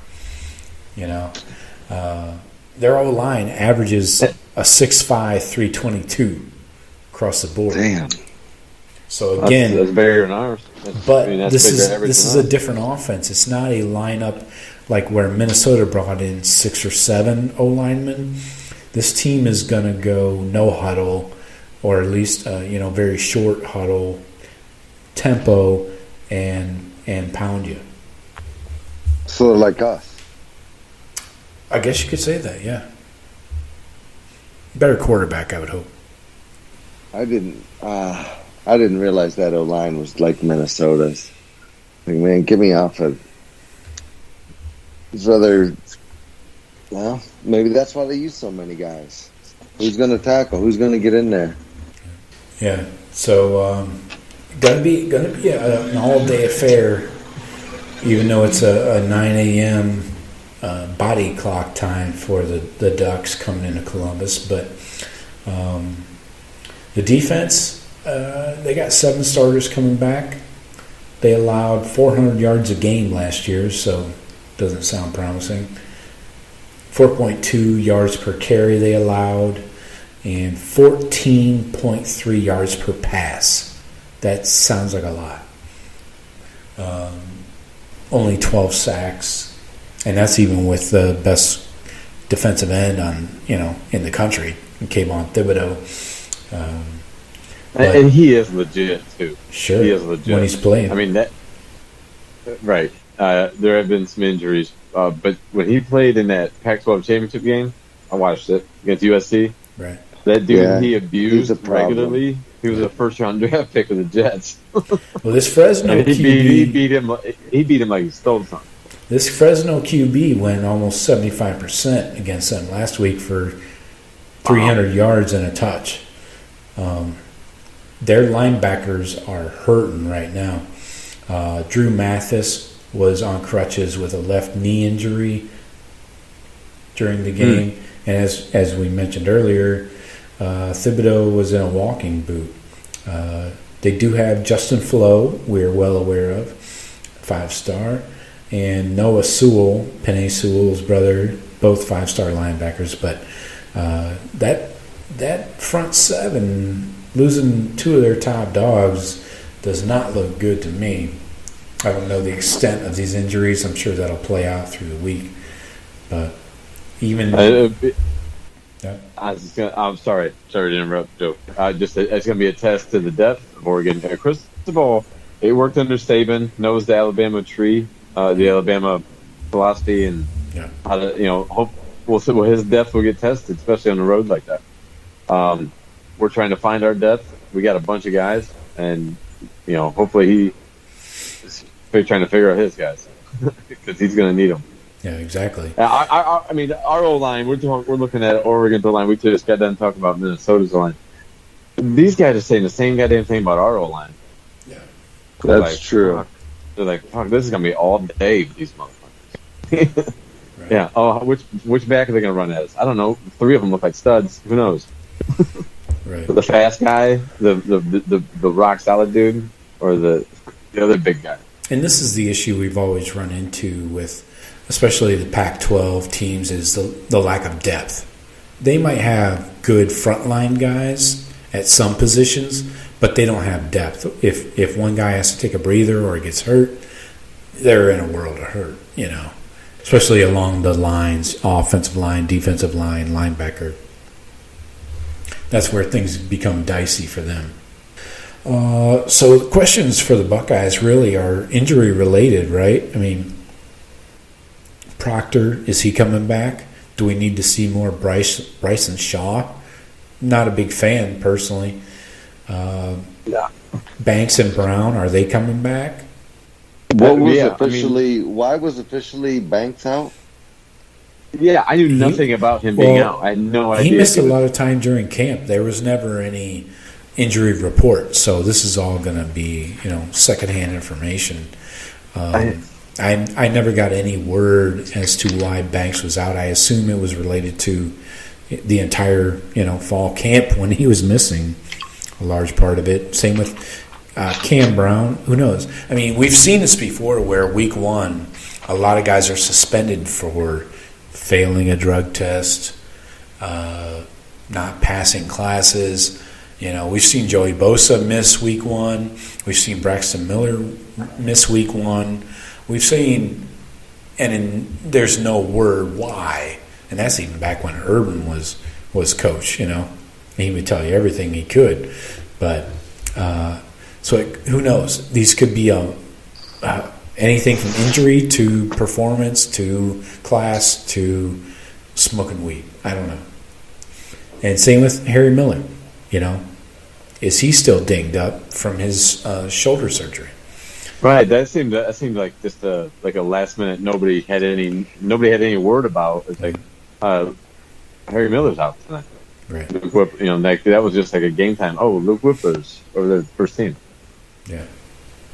Their O-line averages a 6'5", 322 across the board. Damn. So again, that's bigger than ours. This is a different offense. It's not a lineup like where Minnesota brought in 6 or 7 O-linemen. This team is going to go no huddle, or at least very short huddle tempo and pound you. So like us. I guess you could say that, yeah. Better quarterback, I would hope. I didn't realize that O-line was like Minnesota's. Like, man, get me off of. Well, maybe that's why they use so many guys. Who's going to tackle? Who's going to get in there? Yeah. So, gonna be an all-day affair, even though it's a 9 a.m. Body clock time for the Ducks coming into Columbus. But the defense, they got 7 starters coming back. They allowed 400 yards a game last year, so doesn't sound promising. 4.2 yards per carry they allowed, and 14.3 yards per pass. That sounds like a lot. Only 12 sacks, and that's even with the best defensive end in the country, Kayvon Thibodeau. And he is legit too. Sure, he is legit when he's playing. I mean that. Right. There have been some injuries, but when he played in that Pac-12 championship game, I watched it against USC. Right. That dude he abused regularly. He was a first-round draft pick of the Jets. Well, this Fresno QB, he beat him. He beat him like he stole something. This Fresno QB went almost 75% against them last week for 300 yards and a touch. Their linebackers are hurting right now. Drew Mathis was on crutches with a left knee injury during the game. And as we mentioned earlier, Thibodeau was in a walking boot. They do have Justin Flo, we're well aware of, 5-star, and Noah Sewell, Penei Sewell's brother, both 5-star linebackers. But that front 7, losing 2 of their top dogs, does not look good to me. I don't know the extent of these injuries. I'm sure that'll play out through the week. But even... I'm sorry to interrupt, Joe. It's going to be a test to the depth of Oregon. Cristobal, it worked under Saban, knows the Alabama tree, the Alabama philosophy, and how to, hope his depth will get tested, especially on the road like that. We're trying to find our depth. We got a bunch of guys, and hopefully he's trying to figure out his guys because he's going to need them. Yeah, exactly. I mean, our O-line, we're looking at Oregon's O-line. We just got done talking about Minnesota's O-line. These guys are saying the same goddamn thing about our O-line. Yeah, that's true. They're like, fuck, this is going to be all day with these motherfuckers. Right. Yeah. Oh, which back are they going to run as? I don't know. 3 of them look like studs. Who knows? Right. The fast guy, the rock solid dude, or the other big guy. And this is the issue we've always run into with, especially the Pac-12 teams, is the lack of depth. They might have good frontline guys at some positions, but they don't have depth. If one guy has to take a breather or gets hurt, they're in a world of hurt, you know, especially along the lines, offensive line, defensive line, linebacker. That's where things become dicey for them. So the questions for the Buckeyes really are injury related, right? I mean, Proctor, is he coming back? Do we need to see more Bryson Shaw? Not a big fan personally. Yeah. Banks and Brown, are they coming back? Why was officially Banks out? Yeah, I knew nothing about him being out. I had no idea. He missed a lot of time during camp. There was never any injury report, so this is all going to be, secondhand information. I never got any word as to why Banks was out. I assume it was related to the entire, fall camp when he was missing a large part of it. Same with Cam Brown. Who knows? I mean, we've seen this before where week 1, a lot of guys are suspended for failing a drug test, not passing classes. We've seen Joey Bosa miss week 1. We've seen Braxton Miller miss week 1. We've seen, there's no word why, and that's even back when Urban was coach. He would tell you everything he could, but who knows? These could be anything from injury to performance to class to smoking weed. I don't know. And same with Harry Miller. Is he still dinged up from his shoulder surgery? Right. That seemed like just a last minute. Nobody had any word about. It's like Harry Miller's out tonight. Right. Luke Whip, that was just like a game time. Oh, Luke Whippler's over the first team. Yeah.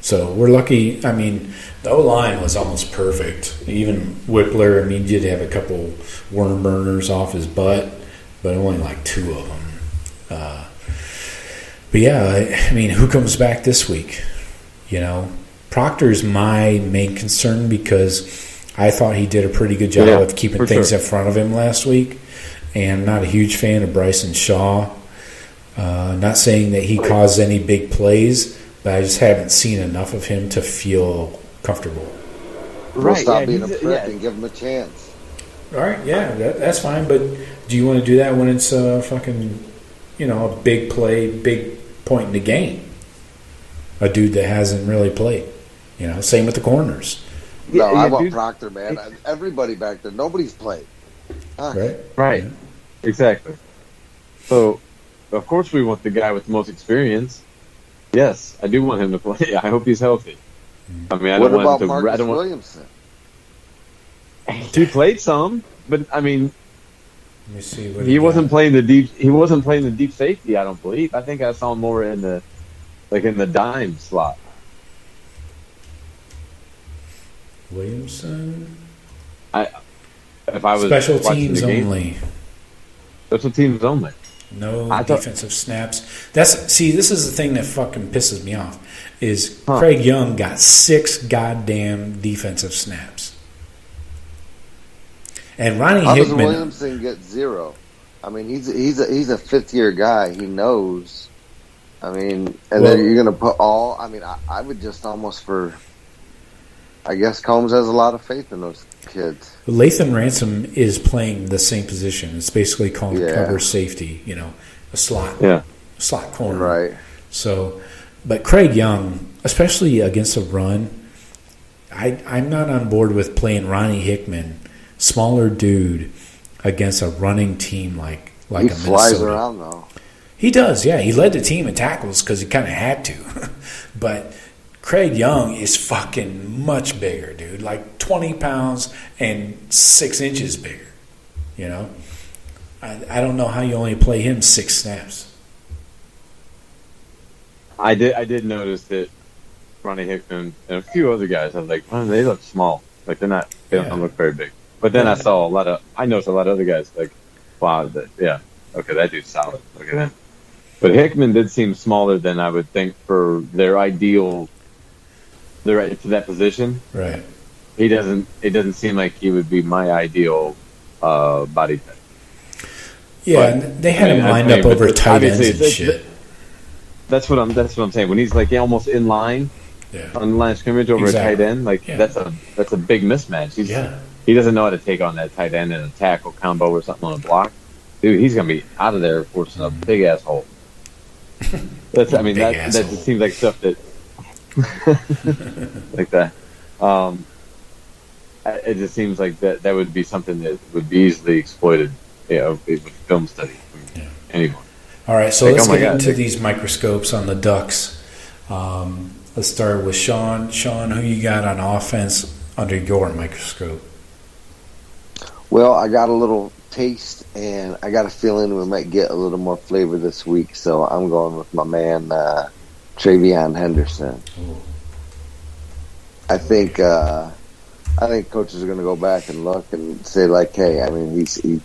So we're lucky. I mean, the O-line was almost perfect. Even Whippler, he did have a couple worm burners off his butt, but only like 2 of them. But yeah, who comes back this week? Proctor's my main concern because I thought he did a pretty good job of keeping things in front of him last week. And I'm not a huge fan of Bryson Shaw. Not saying that he caused any big plays, but I just haven't seen enough of him to feel comfortable. Right. Stop being a prick and give him a chance. All right, yeah, that's fine. But do you want to do that when it's fucking, a big play, big point in the game? A dude that hasn't really played. Same with the corners. No, I want Proctor, man. Everybody back there, nobody's played. Right. Yeah. Exactly. So, of course, we want the guy with the most experience. Yes, I do want him to play. I hope he's healthy. I mean, what about Marcus Williamson? He played some, but let me see what he wasn't playing the deep. He wasn't playing the deep safety. I don't believe. I think I saw him more in the dime slot. Williamson. If I was special watching teams the game, only. Special teams only. No defensive snaps. This is the thing that fucking pisses me off. Is Craig Young got 6 goddamn defensive snaps, and Ronnie How Hickman. does Williamson get 0? He's a 5th-year guy. He knows. Then you're gonna put all. I would just almost for. I guess Combs has a lot of faith in those kids. Lathan Ransom is playing the same position. It's basically called cover safety, a slot corner. Right. So, but Craig Young, especially against a run, I'm not on board with playing Ronnie Hickman, smaller dude, against a running team like a Minnesota. He flies around, though. He does, yeah. He led the team in tackles because he kind of had to. But Craig Young is fucking much bigger, dude. Like 20 pounds and 6 inches bigger. I don't know how you only play him 6 snaps. I did notice that Ronnie Hickman and a few other guys, I was like, they look small. Like they don't look very big. But then I noticed a lot of other guys like, wow, okay, that dude's solid. Look at him. But Hickman did seem smaller than I would think for their ideal, to that position. Right. It doesn't seem like he would be my ideal body type. Yeah, and they had him lined up over tight ends and shit. That's what I'm saying. When he's like almost in line, on the line of scrimmage over a tight end, that's a big mismatch. He doesn't know how to take on that tight end in a tackle combo or something on a block. Dude, he's gonna be out of there forcing a big ass hole. That just seems like stuff that like that. It just seems like that would be something that would be easily exploited, with film study from anyone. All right, so let's get into these microscopes on the Ducks. Let's start with Shawn. Shawn, who you got on offense under your microscope? Well, I got a little taste, and I got a feeling we might get a little more flavor this week, so I'm going with my man, Treveyon Henderson. Ooh. I think coaches are going to go back and look and say, like, hey, I mean, he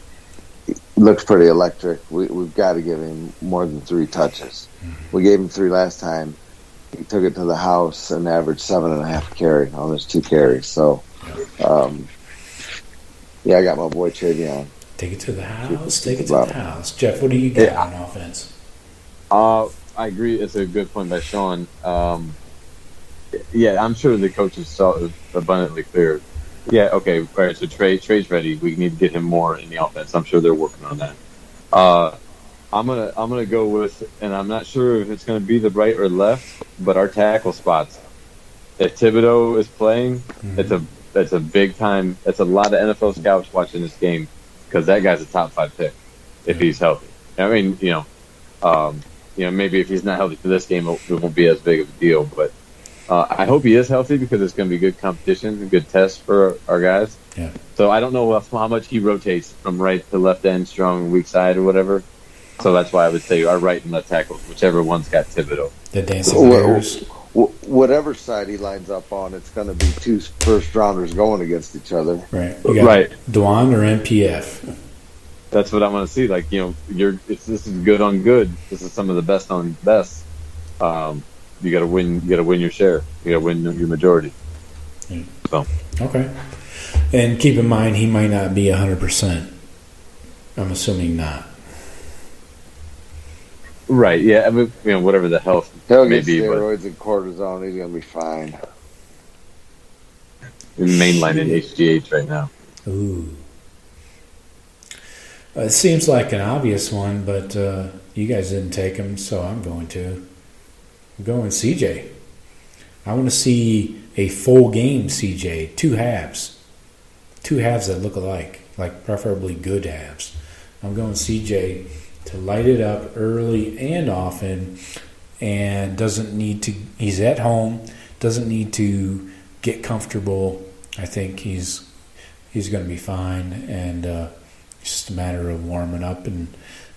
looks pretty electric. We've got to give him more than 3 touches. We gave him 3 last time. He took it to the house and averaged 7.5 carry on his 2 carries. So, I got my boy Treveyon. Take it to the house. Take it to the house. Jeff, what do you got on offense? I agree. It's a good point by Shawn. I'm sure the coaches saw it abundantly clear. Yeah, okay, all right, so Trey's ready. We need to get him more in the offense. I'm sure they're working on that. I'm gonna go with, and I'm not sure if it's gonna be the right or left, but our tackle spots. If Thibodeau is playing, that's a big time. That's a lot of NFL scouts watching this game because that guy's a top 5 pick if he's healthy. I mean, maybe if he's not healthy for this game, it won't be as big of a deal, but. I hope he is healthy because it's going to be good competition, a good test for our guys. Yeah. So I don't know how much he rotates from right to left end, strong, weak side, or whatever. So that's why I would say our right and left tackles, whichever one's got Thibodeau. The dancing bears. Whatever side he lines up on, it's going to be 2 first-rounders going against each other. Right. You got Dawand or MPF. That's what I want to see. Like, this is good on good. This is some of the best on best. You got to win. You got to win your share. You got to win your majority. Yeah. So okay, and keep in mind he might not be 100%. I'm assuming not. Right. Yeah. I mean, whatever the health may be. Steroids and cortisone. He's gonna be fine. Mainlining HGH right now. Ooh. It seems like an obvious one, but you guys didn't take him, so I'm going to. I'm going CJ. I want to see a full game CJ, 2 halves. 2 halves that look alike, like preferably good halves. I'm going CJ to light it up early and often, and doesn't need to. He's at home, doesn't need to get comfortable. I think he's going to be fine, and it's just a matter of warming up and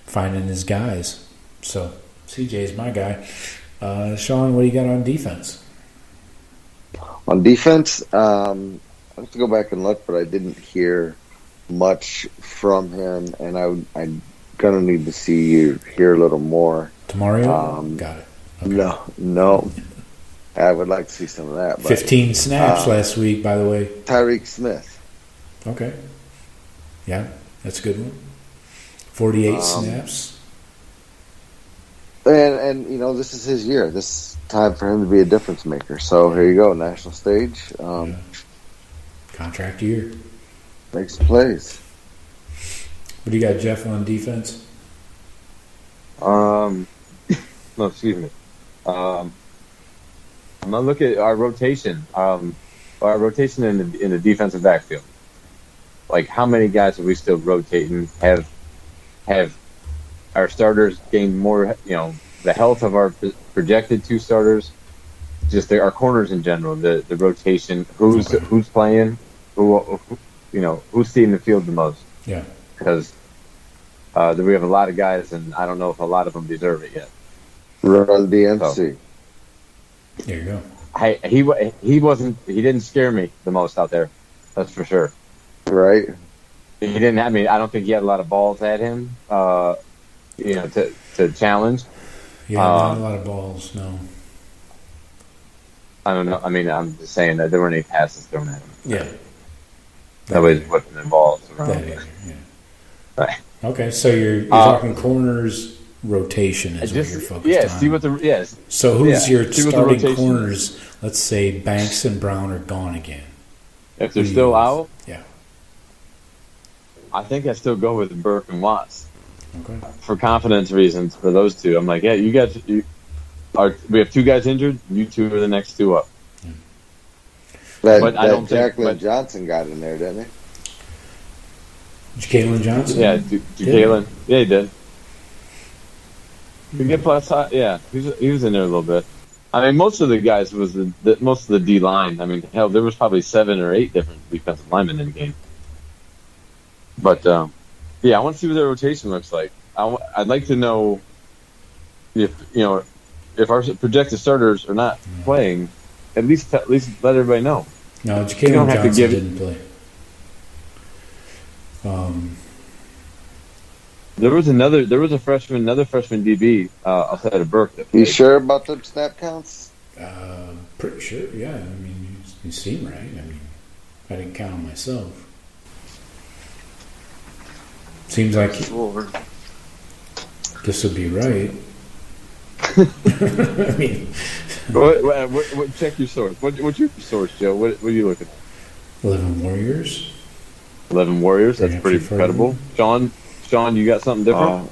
finding his guys. So CJ is my guy. Shawn, what do you got on defense? On defense, I have to go back and look, but I didn't hear much from him, and I'm gonna need to hear a little more. Tamario? Got it. Okay. No. I would like to see some of that. But, 15 snaps last week, by the way. Tyreke Smith. Okay. Yeah, that's a good one. 48 snaps. And this is his year. This is time for him to be a difference maker. So here you go, national stage. Contract year. Makes plays. What do you got, Jeff, on defense? No, excuse me. I'm gonna look at our rotation. Our rotation in the defensive backfield. Like, how many guys are we still rotating? Have our starters gained more? The health of our projected 2 starters. Just our corners in general. The rotation. Who's playing? Who's seeing the field the most? Yeah. Because we have a lot of guys, and I don't know if a lot of them deserve it yet. Run DMC. So, there you go. He didn't scare me the most out there. That's for sure. Right. He didn't. I mean, I don't think he had a lot of balls at him. To challenge. Yeah, not a lot of balls. No. I don't know. I mean, I'm just saying that there weren't any passes thrown at him. Yeah. Nobody's whipping the balls around. Yeah. Right. Okay, so you're talking corners rotation is what you're focused on. Yeah, see what So who's your starting is. corners? Let's say Banks and Brown are gone again. If they're still out, yeah, I think I still go with Burke and Watts. Okay. For confidence reasons, for those two, I'm like, yeah, you guys, we have two guys injured. You two are the next two up. But I don't think Johnson got in there, didn't he? Jalen Johnson? Yeah, Jalen. Yeah, he did. He get plus, yeah, he was in there a little bit. I mean, most of the guys was most of the D line. I mean, hell, there was probably 7 or 8 different defensive linemen in the game. But yeah, I want to see what their rotation looks like. I'd like to know if our projected starters are not playing. At least let everybody know. No, Jalen Johnson didn't play. There was another freshman DB outside of Burke. You sure about them snap counts? Pretty sure. Yeah, I mean, you seem right. I mean, I didn't count them myself. Seems like this would be right. I mean, what, check your source. What's your source, Joe? What are you looking at? 11 Warriors. 11 Warriors. That's pretty credible. Shawn, you got something different?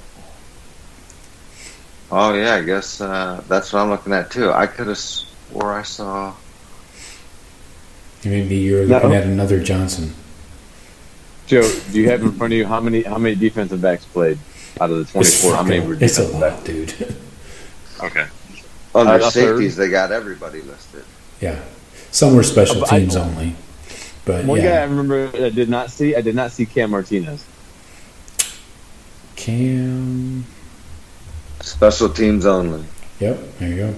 Oh yeah, I guess that's what I'm looking at too. I could have swore I saw. Maybe you're looking at another Johnson. Joe, do you have in front of you how many defensive backs played out of the 24? How many were defensive backs? It's a lot, dude. Okay. Under safeties, they got everybody listed. Yeah, some were special teams only. But one guy I remember I did not see Cam Martinez. Cam. Special teams only. Yep, there you go.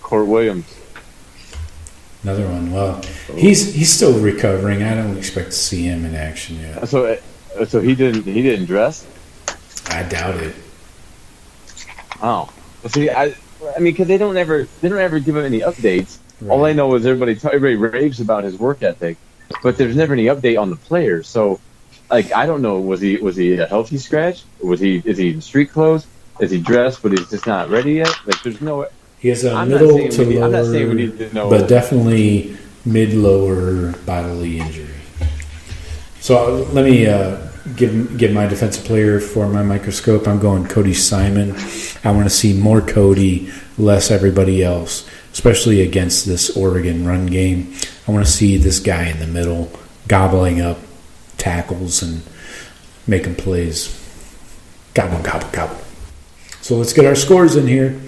Court Williams. Another one. Well, he's still recovering. I don't expect to see him in action yet. So he didn't dress? I doubt it. Oh, see, I mean, because they don't ever give him any updates. Right. All I know is everybody raves about his work ethic, but there's never any update on the players. So, like, I don't know. Was he a healthy scratch? Is he in street clothes? Is he dressed, but he's just not ready yet? Like, there's no. He has a middle to lower, I'm not saying we need to know, but definitely mid-lower bodily injury. So let me give my defensive player for my microscope. I'm going Cody Simon. I want to see more Cody, less everybody else, especially against this Oregon run game. I want to see this guy in the middle gobbling up tackles and making plays. Gobble, gobble, gobble. So let's get our scores in here.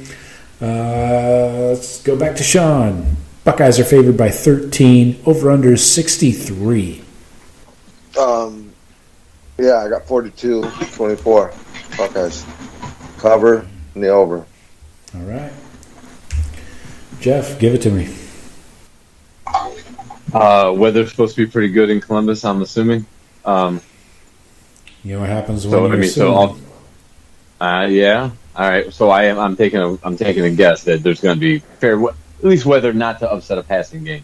Let's go back to Shawn. Buckeyes are favored by 13. Over-under is 63. Yeah, I got 42-24. Buckeyes. Cover and the over. All right. Jeff, give it to me. Weather's supposed to be pretty good in Columbus, I'm assuming. You know what happens when you assume? Yeah. All right. So I'm taking a guess that there's going to be at least weather not to upset a passing game.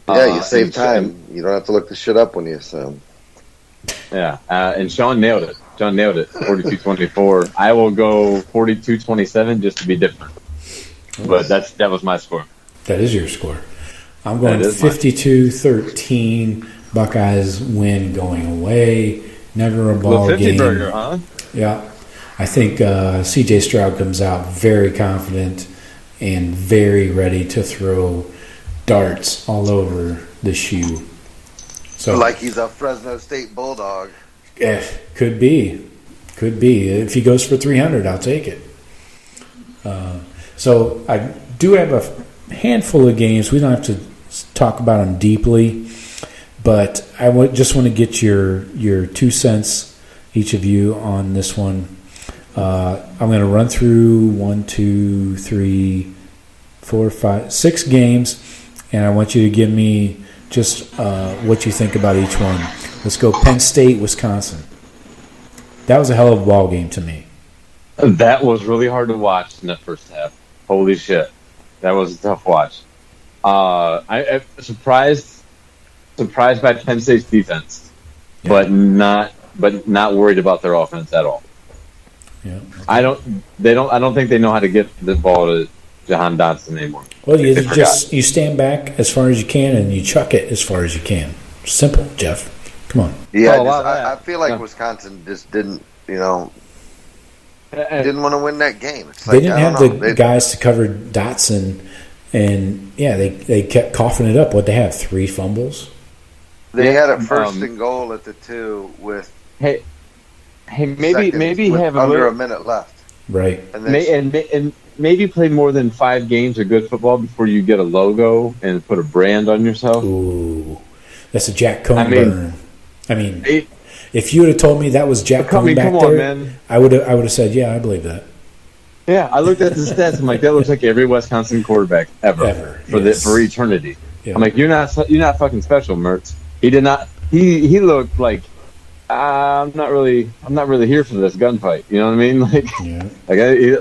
Yeah, you save time. You don't have to look the shit up when you assume. Yeah, and Shawn nailed it. 42-24. I will go 42-27 just to be different. But that was my score. That is your score. I'm going 52-13. Buckeyes win going away. Never a ball 50 game. Burger, huh? Yeah. I think C.J. Stroud comes out very confident and very ready to throw darts all over the shoe. So, like he's a Fresno State Bulldog. Could be. If he goes for 300, I'll take it. So I do have a handful of games. We don't have to talk about them deeply, but I just want to get your 2 cents, each of you, on this one. I'm going to run through 6 games, and I want you to give me just what you think about each one. Let's go Penn State, Wisconsin. That was a hell of a ball game to me. That was really hard to watch in the first half. Holy shit. That was a tough watch. I'm surprised by Penn State's defense, but not worried about their offense at all. Yeah. I don't think they know how to get the ball to Jahan Dotson anymore. Well, you stand back as far as you can and you chuck it as far as you can. Simple, Jeff. Come on. Yeah, I feel like Wisconsin just didn't want to win that game. It's they didn't have the guys to cover Dotson, and they kept coughing it up. What they have, 3 fumbles? They had a first and goal at the 2 with maybe have under a minute left. Right. And maybe play more than 5 games of good football before you get a logo and put a brand on yourself. Ooh, that's a Jack Cohn burn. I mean, if you would have told me that was Jack Cohn back there, man. I would have said, yeah, I believe that. Yeah, I looked at the stats. I'm like, that looks like every Wisconsin quarterback ever for eternity. Yeah. I'm like, you're not fucking special, Mertz. He did not. He looked like I'm not really here for this gunfight. You know what I mean?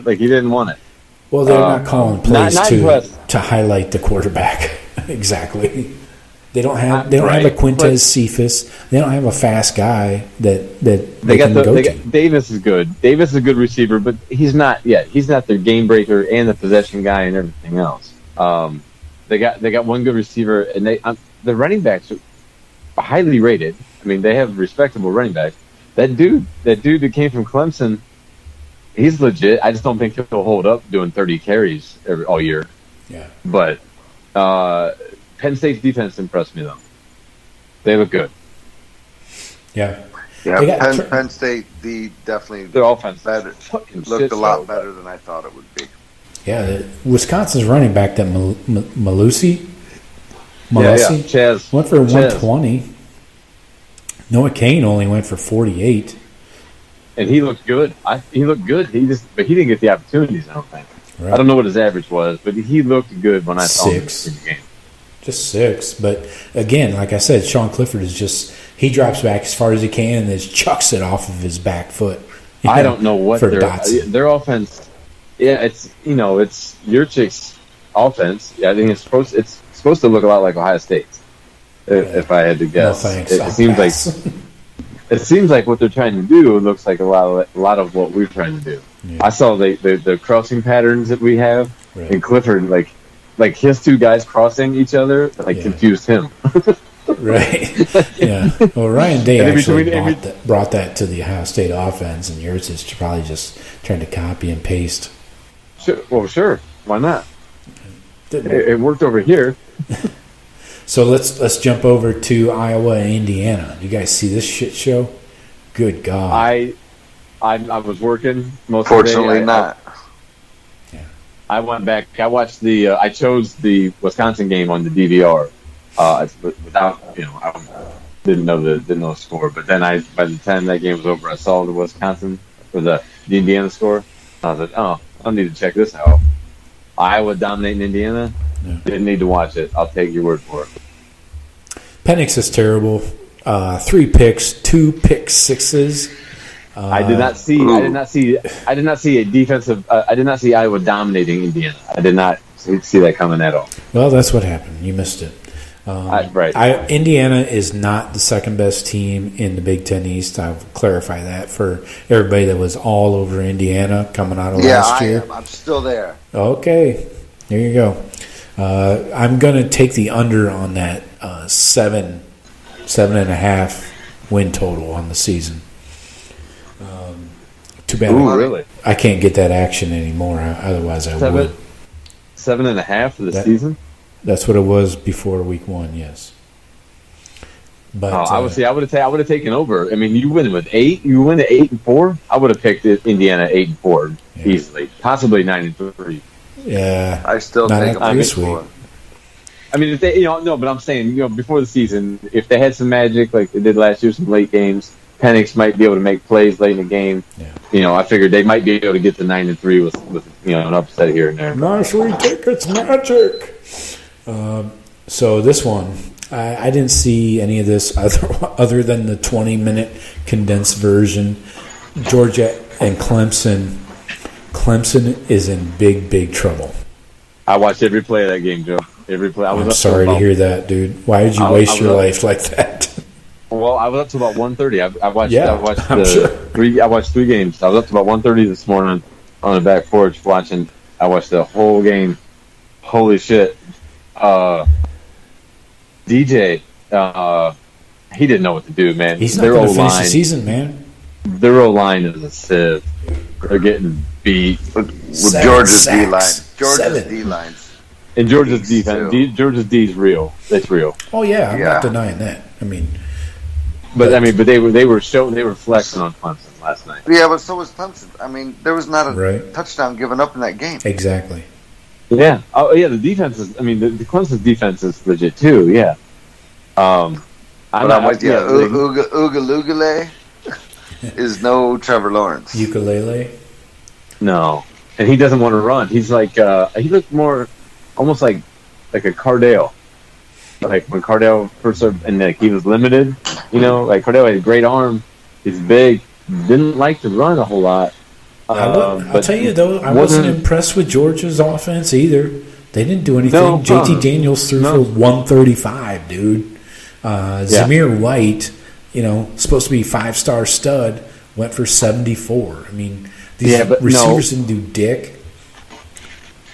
Like he didn't want it. Well, they're not calling plays to highlight the quarterback exactly. They don't have a Quintez Cephas. They don't have a fast guy that they can go to. Davis is good. Davis is a good receiver, but he's not yet. He's not their game breaker and the possession guy and everything else. They got one good receiver, and the running backs are highly rated. I mean, they have respectable running backs. That dude that came from Clemson, he's legit. I just don't think he'll hold up doing 30 carries all year. Yeah, but Penn State's defense impressed me, though. They look good. Yeah. Penn State, definitely their offense looked a lot better than I thought it would be. Yeah, Wisconsin's running back, that Malusi Chaz went for 120. Noah Kane only went for 48. And he looked good. He looked good. But he didn't get the opportunities, I don't think. Right. I don't know what his average was, but he looked good when I saw him in the game. Just 6. But again, like I said, Sean Clifford is he drops back as far as he can and just chucks it off of his back foot. I don't know what their offense. Yeah, it's Yurchik's offense. I think it's supposed to look a lot like Ohio State's. If I had to guess, no thanks, it seems like what they're trying to do looks like a lot of what we're trying to do. Yeah. I saw the crossing patterns that we have, right. And Clifford like his 2 guys crossing each other confused him. Right. Yeah. Well, Ryan Day actually brought that to the Ohio State offense, and yours is probably just trying to copy and paste. Sure. Well, sure. Why not? It worked over here. So let's jump over to Iowa and Indiana. You guys see this shit show? Good God! I was working most Fortunately of the day. Not. I went back. I watched I chose the Wisconsin game on the DVR. Without I didn't know the score. But then by the time that game was over, I saw the Wisconsin or the Indiana score. I was like, oh, I need to check this out. Iowa dominating Indiana. Yeah. Didn't need to watch it. I'll take your word for it. Penix is terrible. 3 picks, 2 pick sixes. I did not see a defensive. I did not see Iowa dominating Indiana. I did not see that coming at all. Well, that's what happened. You missed it. Right. Indiana is not the second best team in the Big Ten East. I'll clarify that for everybody that was all over Indiana coming out of last year. I'm still there. Okay, there you go. I'm going to take the under on that 7.5 win total on the season. Too bad. Really? I can't get that action anymore. Otherwise, I would. 7.5 for the season. That's what it was before week 1. Yes. But I would have taken over. I mean, you win with 8. You win at 8-4. I would have picked Indiana 8-4 easily, possibly 9-3. Yeah, I still think I'm this week. I mean, if they, but I'm saying, before the season, if they had some magic like they did last year, some late games, Penix might be able to make plays late in the game. Yeah. I figured they might be able to get to 9-3 with an upset here and there. Nice, we think it's magic. So this one, I didn't see any of this other than the 20-minute condensed version. Georgia and Clemson. Clemson is in big, big trouble. I watched every play of that game, Joe. Every play. I'm sorry to hear that, dude. Why did you waste your life like that? Well, I was up to about 1:30. I watched. Yeah, I watched I'm sure. I watched 3 games. I was up to about 1:30 this morning on the back porch watching. I watched the whole game. Holy shit! DJ, he didn't know what to do, man. He's not going to finish the season, man. Their O-line is a sieve. They're getting beat with Georgia's D-line. Georgia's D-lines. And Georgia's defense. Georgia's D is real. That's real. Oh yeah, I'm not denying that. I mean, but they were flexing on Clemson last night. Yeah, but so was Clemson. I mean, there was not a touchdown given up in that game. Exactly. Yeah. Oh yeah. The defense is. I mean, the Clemson's defense is legit too. Yeah. I'm with you. Ugalugale is no Trevor Lawrence. Ukulele. No, and he doesn't want to run. He's like he looked more almost like a Cardale. Like when Cardale first started, and like he was limited, like Cardale had a great arm. He's big. Didn't like to run a whole lot. I'll tell you though, I wasn't impressed with Georgia's offense either. They didn't do anything. No, JT Daniels threw for 135, dude. Zamir White, supposed to be 5-star stud, went for 74. I mean, these receivers didn't do dick.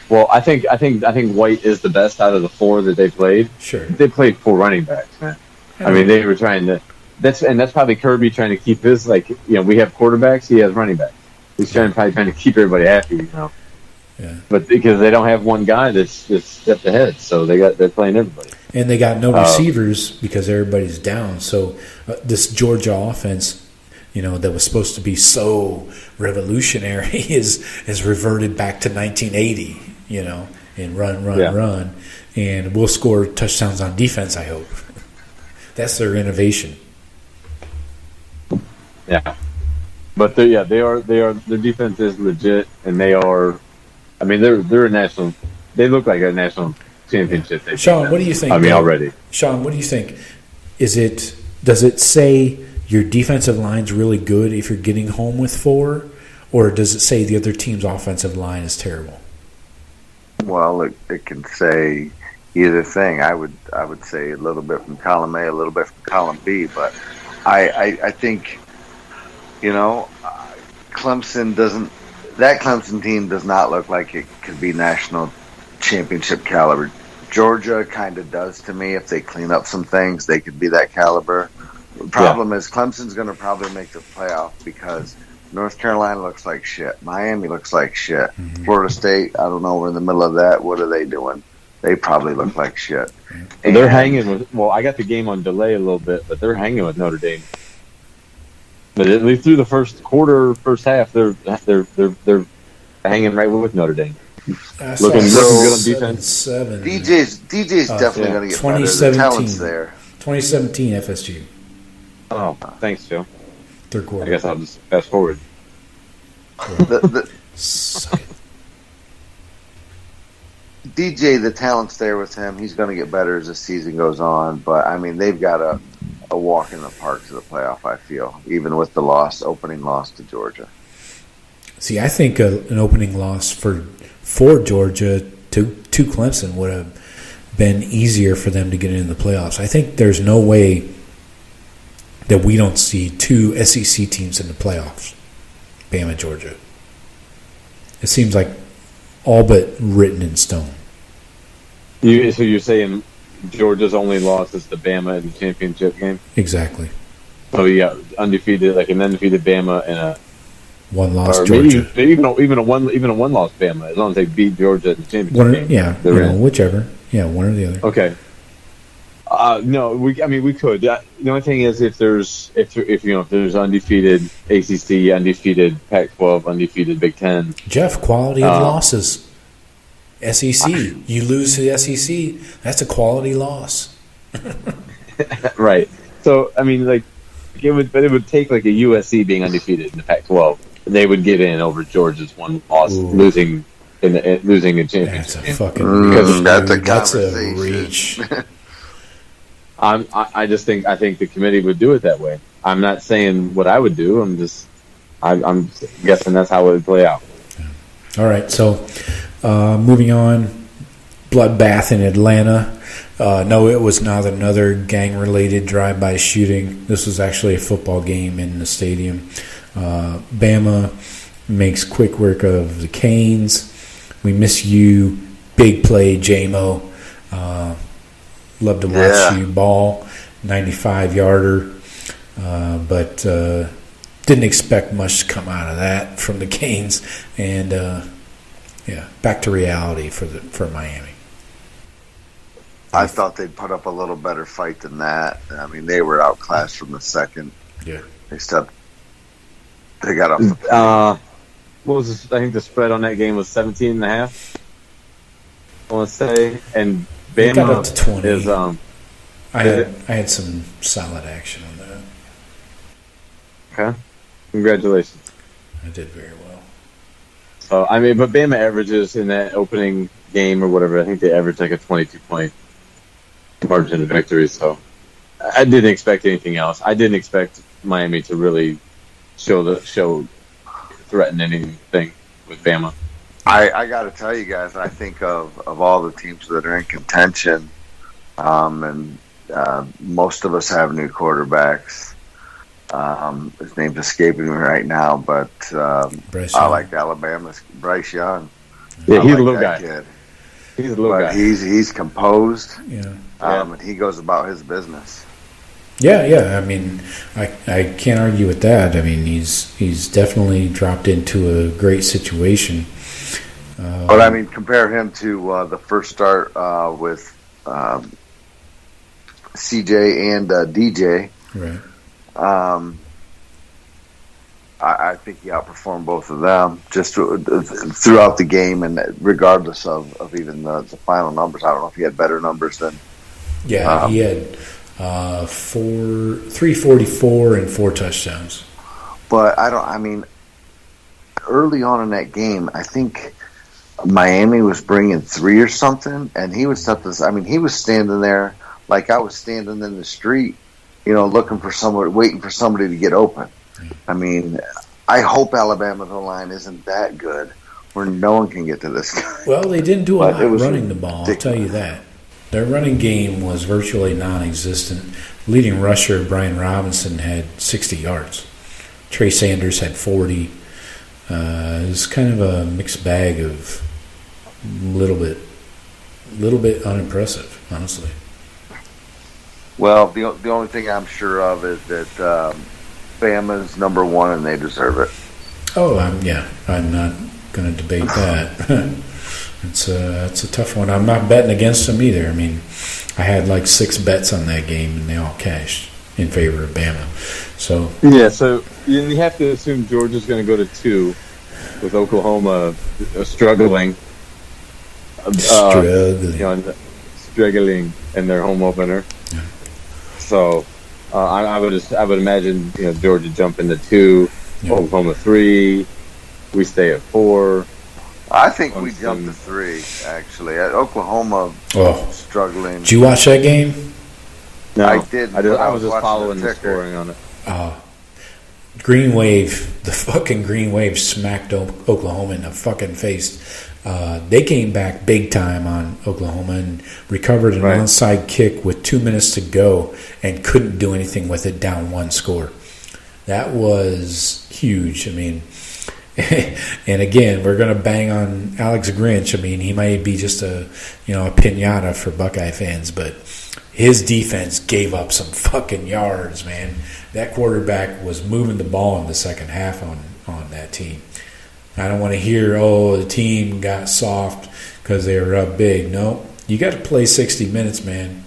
Well, I think White is the best out of the 4 that they played. Sure, they played 4 running backs, man. I mean, they were trying to. That's probably Kirby trying to keep his we have quarterbacks, he has running backs. He's probably trying to keep everybody happy, Yeah. But because they don't have one guy that's stepped ahead, so they're playing everybody. And they got no receivers because everybody's down. So this Georgia offense, that was supposed to be so revolutionary is reverted back to 1980, and run. And we'll score touchdowns on defense, I hope. That's their innovation. Yeah. But they are their defense is legit, and they are. I mean, they're a national. They look like a national championship. Shawn, what do you think? I mean, already. Shawn, what do you think? Does it say your defensive line's really good if you're getting home with 4, or does it say the other team's offensive line is terrible? Well, it can say either thing. I would say a little bit from column A, a little bit from column B, but I think. That Clemson team does not look like it could be national championship caliber. Georgia kind of does to me. If they clean up some things, they could be that caliber. The problem is Clemson's going to probably make the playoff because North Carolina looks like shit. Miami looks like shit. Mm-hmm. Florida State, I don't know, we're in the middle of that. What are they doing? They probably look like shit. And they're hanging with, I got the game on delay a little bit, but they're hanging with Notre Dame. But at least through the first half, they're hanging right with Notre Dame. Looking good on defense. DJ's definitely going to get better. The talent's there. 2017 FSG. Oh, thanks, Joe. Third quarter. I guess I'll just fast forward. DJ, the talent's there with him. He's going to get better as the season goes on. But, I mean, they've got a walk in the park to the playoff, I feel, even with the opening loss to Georgia. See, I think an opening loss for Georgia to Clemson would have been easier for them to get into the playoffs. I think there's no way that we don't see 2 SEC teams in the playoffs, Bama, Georgia. It seems like all but written in stone. So you're saying Georgia's only loss is to Bama in the championship game? Exactly. So yeah, undefeated, like an undefeated Bama and a one-loss Georgia. Maybe even a one-loss Bama, as long as they beat Georgia in the championship game. Yeah, whichever. Yeah, one or the other. Okay. No, we could. The only thing is if there's undefeated ACC, undefeated Pac-12, undefeated Big Ten. Jeff, quality of losses. SEC, you lose to the SEC, that's a quality loss. Right. So I mean, like, it would take like a USC being undefeated in the Pac-12, and they would get in over Georgia's one loss, losing a championship. That's a fucking reach. that's a reach. I think the committee would do it that way. I'm not saying what I would do. I'm guessing that's how it would play out. All right, so moving on, bloodbath in Atlanta. No, it was not another gang-related drive-by shooting. This was actually a football game in the stadium. Bama makes quick work of the Canes. We miss you. Big play, J-Mo. Love to watch you ball. 95-yarder. But didn't expect much to come out of that from the Canes. And, back to reality for Miami. I thought they'd put up a little better fight than that. I mean, they were outclassed from the second. Yeah. They got off the what was this? I think the spread on that game was 17.5. I want to say, and Bama got up to 20. is I had some solid action on that. Okay, congratulations. I did very well. So but Bama averages in that opening game or whatever. I think they averaged like a 22-point margin of victory. So I didn't expect anything else. I didn't expect Miami to really threaten anything with Bama. I got to tell you guys, I think of all the teams that are in contention, and most of us have new quarterbacks. His name's escaping me right now, but I like Alabama's Bryce Young. Yeah, he's a little guy. Kid. He's a little guy. He's composed. Yeah. And he goes about his business. Yeah. I mean, I can't argue with that. I mean, he's definitely dropped into a great situation. But I mean, compare him to the first start with CJ and DJ. Right. I think he outperformed both of them just throughout the game, and regardless of even the final numbers. I don't know if he had better numbers than. Yeah, he had 344 and 4 touchdowns. But I mean, early on in that game, I think Miami was bringing 3 or something, and he would set this. I mean, he was standing there like I was standing in the street, looking for somebody, waiting for somebody to get open. I mean, I hope Alabama's line isn't that good where no one can get to this guy. Well, they didn't do a lot running the ball, I'll tell you that. Their running game was virtually non-existent. Leading rusher Brian Robinson had 60 yards. Trey Sanders had 40. It was kind of a mixed bag of little bit unimpressive, honestly. Well, the only thing I'm sure of is that Bama's number one and they deserve it. Oh, I'm not going to debate that. It's a tough one. I'm not betting against them either. I mean, I had like 6 bets on that game and they all cashed in favor of Bama. So you have to assume Georgia's going to go to 2 with Oklahoma struggling in their home opener. Yeah. So I would imagine Georgia jump into 2, Oklahoma 3, we stay at 4. I think we jumped to 3 actually. Oklahoma struggling. Did you watch that game? No, I did. I was just following the scoring on it. Green Wave, the fucking Green Wave smacked Oklahoma in the fucking face. They came back big time on Oklahoma and recovered an onside kick with 2 minutes to go and couldn't do anything with it, down 1 score. That was huge. I mean, and again, we're going to bang on Alex Grinch. I mean, he might be just a pinata for Buckeye fans, but his defense gave up some fucking yards, man. That quarterback was moving the ball in the second half on that team. I don't want to hear, the team got soft because they were up big. No, you got to play 60 minutes, man.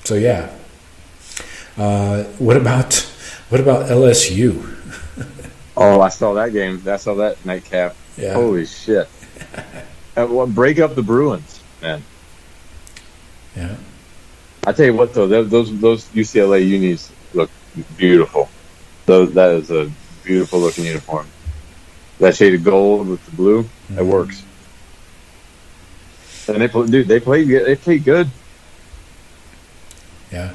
So yeah. What about LSU? I saw that game. I saw that nightcap. Yeah. Holy shit! Break up the Bruins, man. Yeah. I tell you what, though, those UCLA unis look beautiful. That is a beautiful looking uniform. That shade of gold with the blue, that works. And they played good. They played good. Yeah.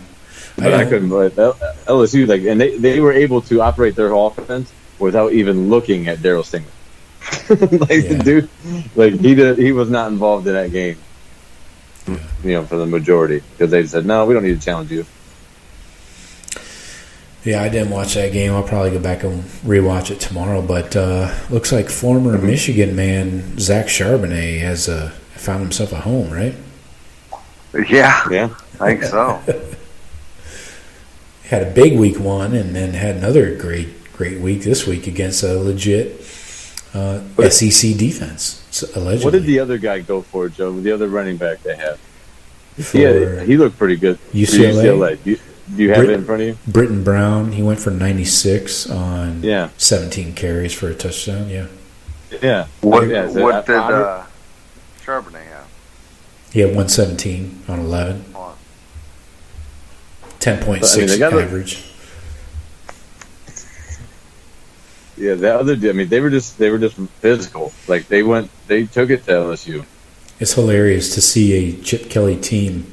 But I couldn't believe LSU, and they were able to operate their offense without even looking at Daryl Stingley. The dude, he was not involved in that game. Yeah. For the majority, because they said, no, we don't need to challenge you. Yeah, I didn't watch that game. I'll probably go back and rewatch it tomorrow. But looks like former Michigan man Zach Charbonnet has found himself a home, right? Yeah, I think so. Had a big week 1 and then had another great week this week against a legit SEC defense, allegedly. What did the other guy go for, Joe? The other running back they have? He looked pretty good. UCLA? Do you have it in front of you? Britton Brown, he went for 96 on 17 carries for a touchdown, Yeah. What did Charbonnet have? He had 117 on 11. 10.6 average. Yeah, the other. They were just physical. Like they took it to LSU. It's hilarious to see a Chip Kelly team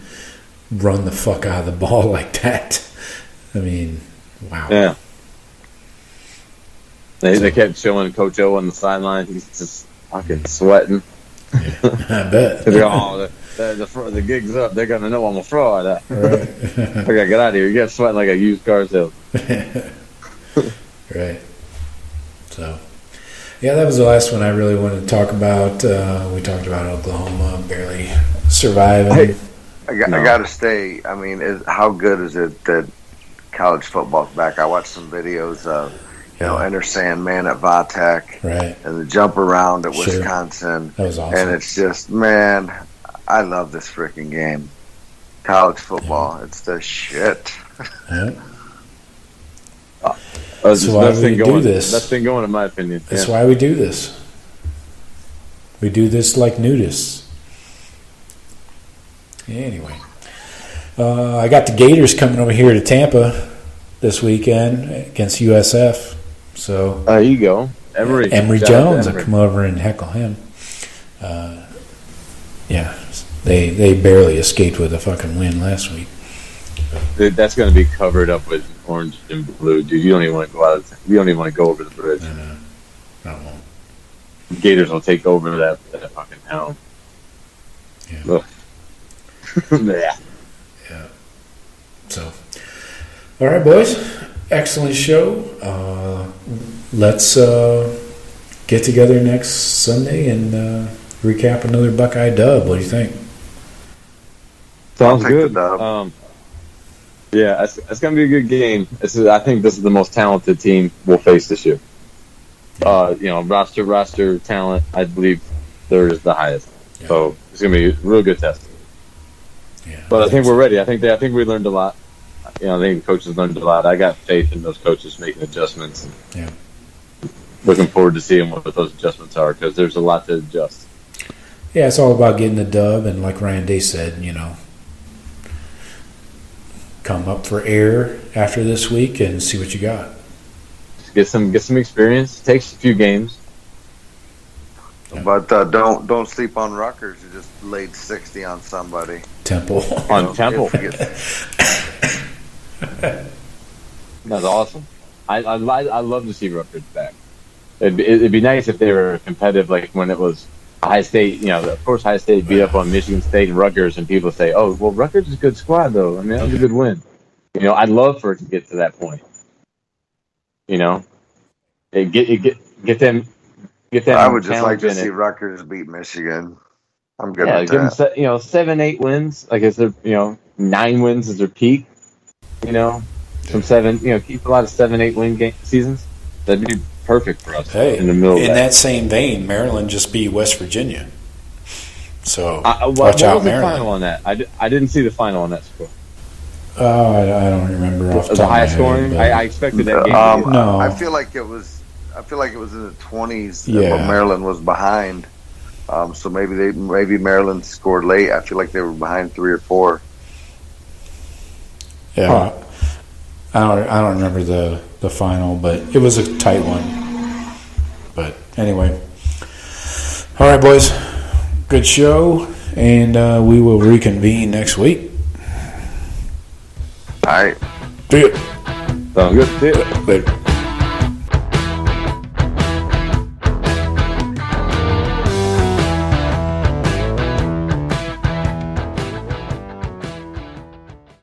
run the fuck out of the ball like that. I mean, wow. Yeah. They kept showing Coach O on the sideline. He's just fucking sweating. Yeah, I bet. The gig's up. They're gonna know I'm a fraud. Right. I gotta get out of here. You get sweating like a used car sale. Right. So, yeah, that was the last one I really wanted to talk about. We talked about Oklahoma barely surviving. I got to stay. I mean, how good is it that college football's back? I watched some videos of, Enter Sandman at Vatech, right, and the jump around at Wisconsin. That was awesome. And it's just, man, I love this freaking game. College football, it's the shit. Yeah. That's why we do this. That's been going, in my opinion. That's why we do this. We do this like nudists. Anyway, I got the Gators coming over here to Tampa this weekend against USF. So there you go, Emory Jones will come over and heckle him. They barely escaped with a fucking win last week. Dude, that's going to be covered up with orange and blue, dude. You don't even want to go out. You don't even want to go over the bridge. I won't. Gators will take over that fucking town. Yeah. Yeah. Yeah. So, all right, boys. Excellent show. Let's get together next Sunday and recap another Buckeye dub. What do you think? Sounds good. Yeah, it's going to be a good game. I think this is the most talented team we'll face this year. Roster talent, I believe they're the highest. Yeah. So it's going to be a real good test. Yeah, but I think we're ready. I think we learned a lot. I think the coaches learned a lot. I got faith in those coaches making adjustments. Yeah. Looking forward to seeing what those adjustments are because there's a lot to adjust. Yeah, it's all about getting the dub, and like Ryan Day said, come up for air after this week and see what you got. Get some experience. It takes a few games. Yeah. But don't sleep on Rutgers. You just laid 60 on somebody. Temple. That's awesome. I love to see Rutgers back. It'd be nice if they were competitive, like when it was Ohio State. Of course, Ohio State beat up on Michigan State and Rutgers, and people say, "Oh, well, Rutgers is a good squad, though." I mean, that was a good win. I'd love for it to get to that point. Get them. I would just like to see Rutgers beat Michigan. I'm good with that. Give them 7-8 wins. Like is there 9 wins is their peak. From 7. Keep a lot of 7-8 win seasons. That'd be perfect for us. Hey, in the middle. In that same vein, Maryland just beat West Virginia. So watch out, Maryland. What was the final on that? I didn't see the final on that score. Oh, I don't remember off the top of my head. The high scoring. I expected that game. No, I feel like it was in the 20s. But Maryland was behind. So maybe Maryland scored late. I feel like they were behind 3 or 4. Yeah, I don't remember the final, but it was a tight one. But anyway, all right, boys, good show, and we will reconvene next week. All right. See ya. Sounds good. See ya. Later.